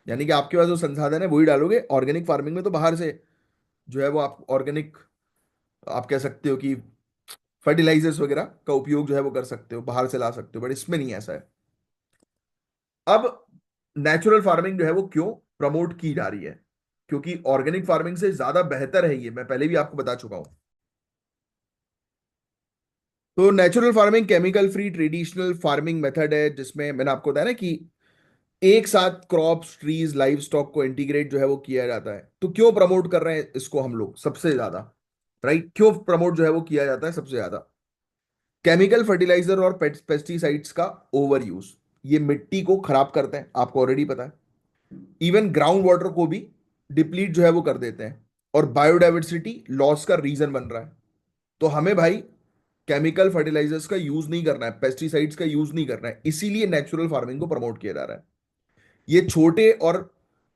[SPEAKER 1] यानी कि आपके पास जो संसाधन है वही डालोगे। ऑर्गेनिक फार्मिंग में तो बाहर से जो है वो आप ऑर्गेनिक, आप कह सकते हो कि फर्टिलाइजर्स वगैरह का उपयोग जो है वो कर सकते हो, बाहर से ला सकते हो, बट इसमें नहीं ऐसा है। अब नेचुरल फार्मिंग जो है वो क्यों प्रमोट की जा रही है, क्योंकि ऑर्गेनिक फार्मिंग से ज्यादा बेहतर है, ये मैं पहले भी आपको बता चुका हूं। तो natural farming chemical free traditional farming method है, जिसमें मैंने आपको बताया ना कि एक साथ क्रॉप्स, ट्रीज, लाइव स्टॉक को इंटीग्रेट जो है वो किया जाता है। तो क्यों प्रमोट कर रहे हैं इसको हम लोग सबसे ज्यादा, राइट? क्यों प्रमोट जो है वो किया जाता है सबसे ज्यादा? केमिकल फर्टिलाइजर और पेस्टिसाइड्स का ओवर यूज, ये मिट्टी को खराब करते हैं, आपको ऑलरेडी पता है। इवन ग्राउंड वाटर को भी डिप्लीट जो है वो कर देते हैं, और बायोडाइवर्सिटी लॉस का रीजन बन रहा है। तो हमें भाई केमिकल फर्टिलाइजर्स का यूज नहीं करना है, पेस्टिसाइड्स का यूज नहीं करना है, इसीलिए नेचुरल फार्मिंग को प्रमोट किया जा रहा है। ये छोटे और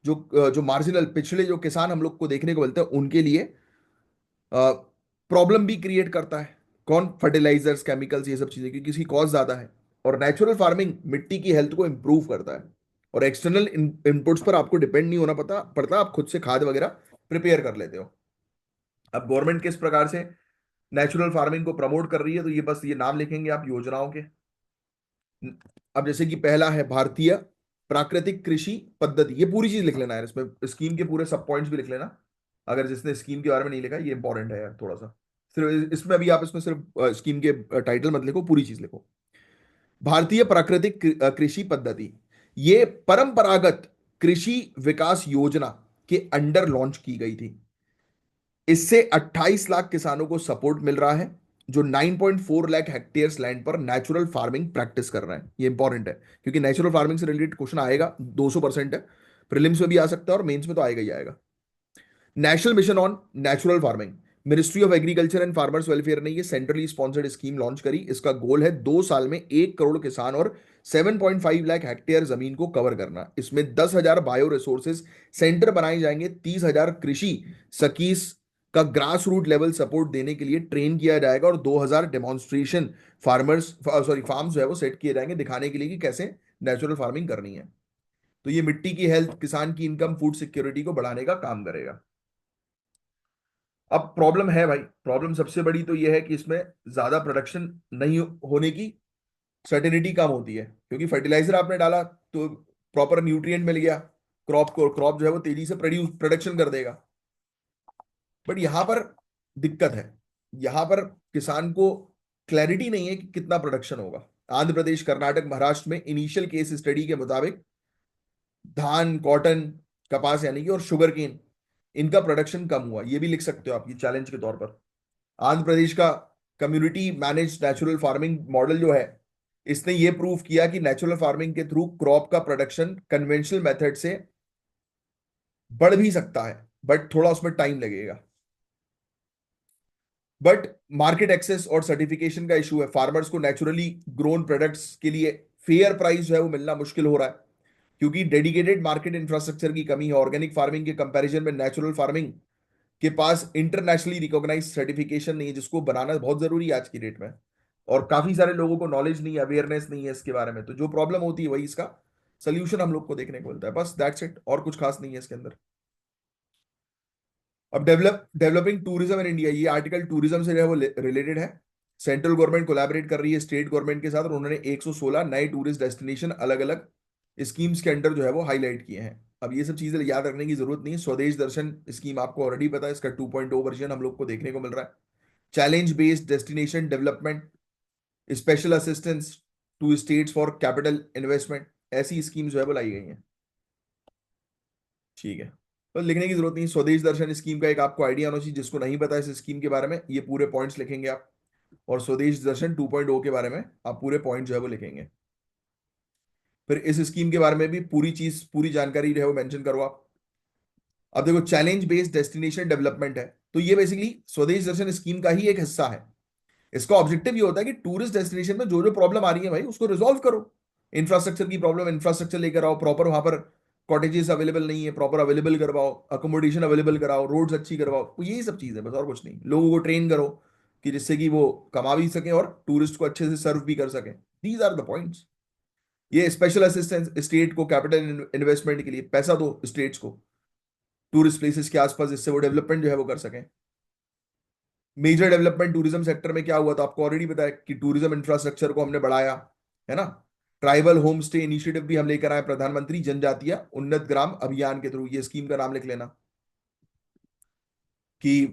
[SPEAKER 1] जो मार्जिनल पिछड़े जो किसान हम लोग को देखने को मिलते हैं, उनके लिए प्रॉब्लम भी क्रिएट करता है। कौन? फर्टिलाइजर्स, केमिकल्स, ये सब चीजें, क्योंकि इसकी कॉस्ट ज्यादा है। और नेचुरल फार्मिंग मिट्टी की हेल्थ को इंप्रूव करता है, और एक्सटर्नल इनपुट्स पर आपको डिपेंड नहीं होना पड़ता, आप खुद से खाद वगैरह प्रिपेयर कर लेते हो। अब गवर्नमेंट किस प्रकार से नेचुरल फार्मिंग को प्रमोट कर रही है, तो ये बस ये नाम लिखेंगे आप योजनाओं के। अब जैसे कि पहला है भारतीय प्राकृतिक कृषि पद्धति, ये पूरी चीज लिख लेना है, इसमें स्कीम के पूरे सब पॉइंट्स भी लिख लेना, अगर जिसने स्कीम के बारे में नहीं लिखा, ये इंपॉर्टेंट है यार थोड़ा सा। सिर्फ इसमें अभी आप इसमें सिर्फ स्कीम के टाइटल मत लिखो, पूरी चीज लिखो। भारतीय प्राकृतिक कृषि पद्धति, ये परंपरागत कृषि विकास योजना के अंडर लॉन्च की गई थी। इससे 28 लाख किसानों को सपोर्ट मिल रहा है, जो 9.4 लाख हेक्टेयर्स लैंड पर नेचुरल फार्मिंग प्रैक्टिस कर रहे हैं। ये इंपॉर्टेंट है, क्योंकि नेचुरल फार्मिंग से रिलेटेड क्वेश्चन आएगा, 200% है, प्रीलिम्स में भी आ सकता है और मेंस में तो आएगा ही आएगा। National mission on natural farming, ministry of agriculture and farmers welfare ने ये सेंट्रली स्पॉन्सर्ड स्कीम लॉन्च करी। इसका गोल है 2 साल में 1 करोड़ किसान और 7.5 लाख हेक्टेयर जमीन को कवर करना। इसमें 10,000 बायो रिसोर्सेज सेंटर बनाए जाएंगे, 30,000 कृषि सकीस का ग्रास रूट लेवल सपोर्ट देने के लिए ट्रेन किया जाएगा, और 2,000 डेमोन्स्ट्रेशन फार्म्स जो है वो सेट किए जाएंगे, दिखाने के लिए कि कैसे नेचुरल फार्मिंग करनी है। तो ये मिट्टी की हेल्थ, किसान की इनकम, फूड सिक्योरिटी को बढ़ाने का काम करेगा। अब प्रॉब्लम है भाई, प्रॉब्लम सबसे बड़ी तो यह है कि इसमें ज्यादा प्रोडक्शन नहीं होने की सर्टेनिटी कम होती है, क्योंकि फर्टिलाइजर आपने डाला तो प्रॉपर न्यूट्रिएंट मिल गया क्रॉप को, क्रॉप जो है वो तेजी से प्रोडक्शन कर देगा। बट यहां पर दिक्कत है, यहां पर किसान को क्लैरिटी नहीं है कि कितना प्रोडक्शन होगा। आंध्र प्रदेश, कर्नाटक, महाराष्ट्र में इनिशियल केस स्टडी के मुताबिक धान, कॉटन, कपास यानी कि, और शुगर केन, इनका प्रोडक्शन कम हुआ। ये भी लिख सकते हो आप ये चैलेंज के तौर पर। आंध्र प्रदेश का community manage natural farming model जो है, इसने ये प्रूव किया कि नेचुरल फार्मिंग के थ्रू क्रॉप का प्रोडक्शन कन्वेंशनल मेथड से बढ़ भी सकता है, बट थोड़ा उसमें टाइम लगेगा। बट मार्केट एक्सेस और सर्टिफिकेशन का इशू है, फार्मर्स को नेचुरली ग्रोन प्रोडक्ट्स के लिए फेयर प्राइस जो है वो मिलना मुश्किल हो रहा है, क्योंकि डेडिकेटेड मार्केट इंफ्रास्ट्रक्चर की कमी है। ऑर्गेनिक फार्मिंग के कंपैरिजन में नेचुरल फार्मिंग के पास इंटरनेशनली रिकॉग्नाइज सर्टिफिकेशन नहीं है, जिसको बनाना बहुत जरूरी है आज की डेट में। और काफी सारे लोगों को नॉलेज नहीं है, अवेयरनेस नहीं है इसके बारे में, तो जो प्रॉब्लम होती है वही इसका सोल्यूशन हम लोग को देखने को मिलता है। बस दैट्स इट, और कुछ खास नहीं है इसके अंदर। अब डेवलपिंग टूरिज्म इन इंडिया, ये आर्टिकल टूरिज्म से जो है वो रिलेटेड है। सेंट्रल गवर्नमेंट कोलैबोरेट कर रही है स्टेट गवर्नमेंट के साथ, और उन्होंने 116 नए टूरिस्ट डेस्टिनेशन अलग अलग स्कीम्स के अंडर जो है वो हाईलाइट किए हैं। अब ये सब चीजें याद रखने की जरूरत नहीं है। स्वदेश दर्शन स्कीम आपको ऑलरेडी पता है, इसका 2.0 वर्जन हम लोग को देखने को मिल रहा है। Challenge based destination development, special assistance to states for capital investment, ऐसी स्कीम जो है वो लाई गई हैं। ठीक है, तो लिखने की जरूरत नहीं। स्वदेश दर्शन स्कीम का एक आपको आइडिया होना चाहिए, जिसको नहीं पता इस स्कीम के बारे में, ये पूरे पॉइंट्स लिखेंगे आप। और स्वदेश दर्शन 2.0 के बारे में आप पूरे पॉइंट जो है वो लिखेंगे। फिर इस स्कीम के बारे में भी पूरी चीज, पूरी जानकारी जो है वो मेंशन करो आप। अब देखो, चैलेंज बेस्ड डेस्टिनेशन डेवलपमेंट है, तो ये बेसिकली स्वदेश दर्शन स्कीम का ही एक हिस्सा है। इसका ऑब्जेक्टिव ये होता है कि टूरिस्ट डेस्टिनेशन में जो जो प्रॉब्लम आ रही है भाई उसको रिजॉल्व करो। इंफ्रास्ट्रक्चर की प्रॉब्लम, इंफ्रास्ट्रक्चर लेकर आओ, प्रॉपर वहां पर कॉटेजेस अवेलेबल नहीं है, प्रॉपर अवेलेबल करवाओ, अकोमोडेशन अवेलेबल कराओ, रोड्स अच्छी करवाओ, तो यही सब चीज है बस, और कुछ नहीं। लोगों को ट्रेन करो कि जिससे कि वो कमा भी सके और टूरिस्ट को अच्छे से सर्व भी कर सके। These are the points. ये स्पेशल असिस्टेंस स्टेट को कैपिटल इन्वेस्टमेंट के लिए पैसा दो स्टेट्स को टूरिस्ट प्लेसेस के आसपास, जिससे वो डेवलपमेंट जो है वो कर सकें। मेजर डेवलपमेंट टूरिज्म सेक्टर में क्या हुआ, तो आपको ऑलरेडी पता है कि टूरिज्म इंफ्रास्ट्रक्चर को हमने बढ़ाया, है ना। ट्राइबल होम स्टे इनिशिएटिव भी हम लेकर आए प्रधानमंत्री जनजातीय उन्नत ग्राम अभियान के थ्रू। ये स्कीम का नाम लिख लेना कि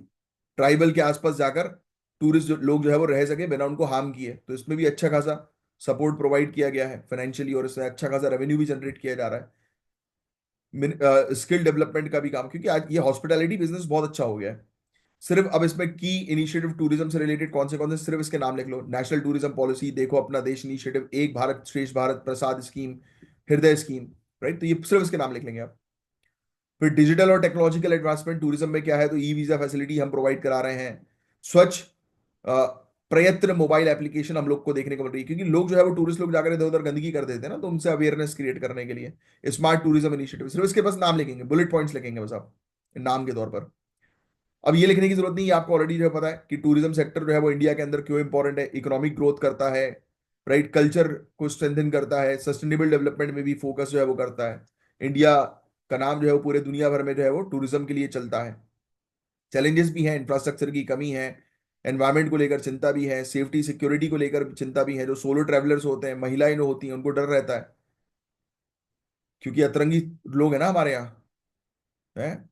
[SPEAKER 1] ट्राइबल के आसपास जाकर टूरिस्ट लोग जो है वो रह सके बिना उनको हार्म किए। तो इसमें भी अच्छा खासा सपोर्ट प्रोवाइड किया गया है फाइनेंशियली, और इससे अच्छा खासा रेवेन्यू भी जनरेट किया जा रहा है। स्किल डेवलपमेंट का भी काम, क्योंकि आज ये हॉस्पिटैलिटी बिजनेस बहुत अच्छा हो गया है। सिर्फ अब इसमें की इनिशिएटिव टूरिज्म से रिलेटेड कौन से सिर्फ इसके नाम लिख लो। नेशनल टूरिज्म पॉलिसी देखो, अपना देश इनिशिएटिव, एक भारत श्रेष्ठ भारत, प्रसाद स्कीम, हृदय स्कीम, राइट। तो ये सिर्फ इसके नाम लिख लेंगे आप। फिर डिजिटल और टेक्नोलॉजिकल एडवांसमेंट टूरिज्म में क्या है, तो ई वीजा फैसिलिटी हम प्रोवाइड करा रहे हैं। स्वच्छ प्रयत्न मोबाइल एप्लीकेशन हम लोग को देखने को मिल रही है, क्योंकि लोग जो है वो टूरिस्ट लोग जाकर इधर उधर गंदगी कर देते हैं ना, तो उनसे अवेयरनेस क्रिएट करने के लिए स्मार्ट टूरिज्म इनिशिएटिव। सिर्फ इसके बस नाम लिखेंगे, बुलेट पॉइंट्स लिखेंगे बस आप नाम के तौर पर। अब ये लिखने की जरूरत नहीं है, आपको ऑलरेडी जो है पता है कि टूरिज्म सेक्टर जो है वो इंडिया के अंदर क्यों इंपॉर्टेंट है। इकोनॉमिक ग्रोथ करता है, राइट, कल्चर को स्ट्रेंथन करता है, सस्टेनेबल डेवलपमेंट में भी फोकस जो है वो करता है। इंडिया का नाम जो है वो पूरे दुनिया भर में जो है वो टूरिज्म के लिए चलता है। चैलेंजेस भी हैं, इंफ्रास्ट्रक्चर की कमी है, एनवायरमेंट को लेकर चिंता भी है, सेफ्टी सिक्योरिटी को लेकर चिंता भी है। जो सोलो ट्रैवलर्स होते हैं, महिलाएं जो होती हैं, उनको डर रहता है, क्योंकि अतरंगी लोग हैं ना हमारे यहाँ, है।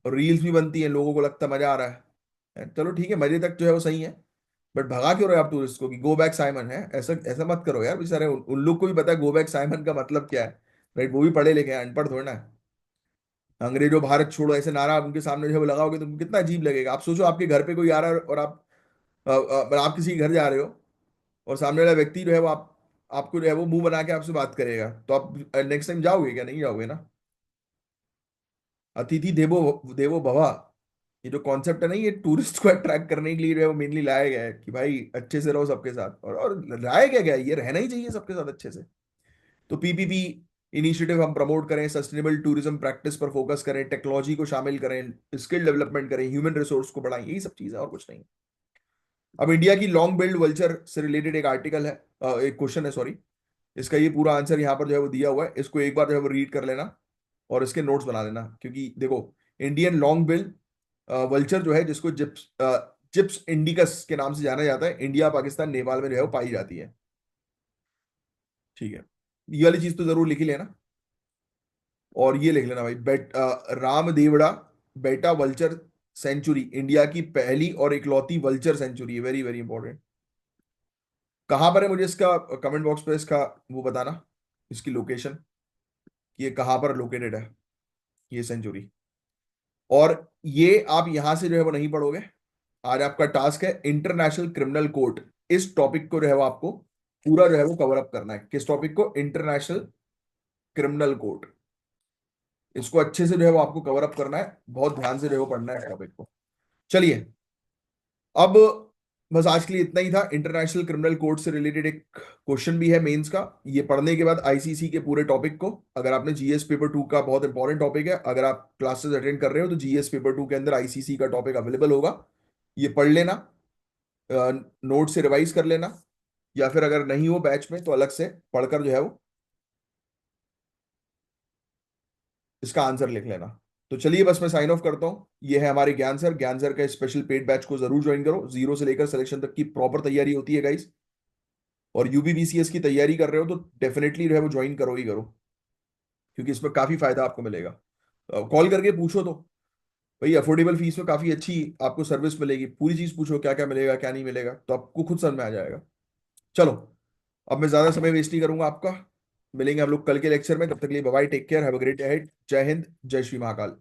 [SPEAKER 1] और रील्स भी बनती हैं, लोगों को लगता है मजा आ रहा है। चलो ठीक है, मजे तक जो है वो सही है, बट भगा क्यों रहे हो आप टूरिस्ट को कि गो बैक साइमन है। ऐसा ऐसा मत करो यार, बेचारे उन लोग को भी पता है गो बैक साइमन का मतलब क्या है, राइट। वो भी पढ़े लिखे हैं, अनपढ़ थोड़ा ना है। अंग्रेजों भारत छोड़ो ऐसे नारा आप उनके सामने जो है वो लगाओगे तो उनको कितना अजीब लगेगा। आप सोचो, आपके घर पे कोई आ रहा है और आप किसी के घर जा रहे हो, और सामने वाला व्यक्ति जो है वो आपको जो है वो मुंह बना के आपसे बात करेगा, तो आप नेक्स्ट टाइम जाओगे क्या? नहीं जाओगे ना। अतिथि देवो देवो भवा, ये जो कॉन्सेप्ट है ना, ये टूरिस्ट को अट्रैक्ट करने के लिए जो है वो मेनली लाया गया है कि भाई अच्छे से रहो सबके साथ। और लाया क्या गया है, ये रहना ही चाहिए सबके साथ अच्छे से। तो पीपीपी इनिशिएटिव हम प्रमोट करें, सस्टेनेबल टूरिज्म प्रैक्टिस पर फोकस करें, टेक्नोलॉजी को शामिल करें, स्किल डेवलपमेंट करें, ह्यूमन रिसोर्स को बढ़ाएं, यही सब चीजें और कुछ नहीं। अब इंडिया की लॉन्ग बिल्ड वल्चर से रिलेटेड एक आर्टिकल है, एक क्वेश्चन है सॉरी। इसका ये पूरा आंसर यहाँ पर जो है वो दिया हुआ है, इसको एक बार जो है वो रीड कर लेना और इसके नोट्स बना लेना। क्योंकि देखो, इंडियन लॉन्ग बिल वल्चर जो है, जिसको जिप्स इंडिकस के नाम से जाना जाता है, इंडिया, पाकिस्तान, नेपाल में जो है वो पाई जाती है। ठीक है, ये वाली चीज तो जरूर लिख ही लेना। और ये लिख लेना भाई, राम देवड़ा बेटा वल्चर सेंचुरी इंडिया की पहली और इकलौती वल्चर सेंचुरी है। Very very important. कहां पर है, मुझे इसका कमेंट बॉक्स पे इसका वो बताना, इसकी लोकेशन, कि ये कहां पर लोकेटेड है ये सेंचुरी। और ये आप यहां से जो है वो नहीं पढ़ोगे। आज आपका टास्क है इंटरनेशनल क्रिमिनल कोर्ट, इस टॉपिक को जो है वो आपको पूरा जो है वो कवर अप करना है। किस टॉपिक को? International criminal court. इसको अच्छे से जो है वो आपको कवर अप करना है, बहुत ध्यान से जो है वो पढ़ना है इस टॉपिक को। चलिए, अब बस आज के लिए इतना ही था। इंटरनेशनल क्रिमिनल कोर्ट से रिलेटेड एक क्वेश्चन भी है मेंस का। ये पढ़ने के बाद आईसीसी के पूरे टॉपिक को, अगर आपने जीएस पेपर 2 का, बहुत इंपॉर्टेंट टॉपिक है, अगर आप क्लासेस अटेंड कर रहे हो तो जीएस पेपर 2 के अंदर आईसीसी का टॉपिक अवेलेबल होगा। ये पढ़ लेना, नोट से रिवाइज कर लेना, या फिर अगर नहीं हो बैच में तो अलग से पढ़कर जो है वो इसका आंसर लिख लेना। तो चलिए, बस मैं साइन ऑफ करता हूं। ये है हमारे ज्ञान सर। ज्ञान सर का स्पेशल पेड बैच को जरूर ज्वाइन करो। जीरो से लेकर सिलेक्शन तक की प्रॉपर तैयारी होती है गाइस। और यूबीबीसीएस की तैयारी कर रहे हो तो डेफिनेटली जो है वो ज्वाइन करो ही करो, क्योंकि इसमें काफी फायदा आपको मिलेगा। कॉल करके पूछो तो भाई, अफोर्डेबल फीस में काफी अच्छी आपको सर्विस मिलेगी। पूरी चीज पूछो, क्या क्या मिलेगा क्या नहीं मिलेगा, तो आपको खुद समझ में आ जाएगा। चलो, अब मैं ज्यादा समय वेस्ट नहीं करूंगा आपका। मिलेंगे हम लोग कल के लेक्चर में, तब तक के लिए bye bye, take care, have a great head. जय हिंद, जय श्री महाकाल।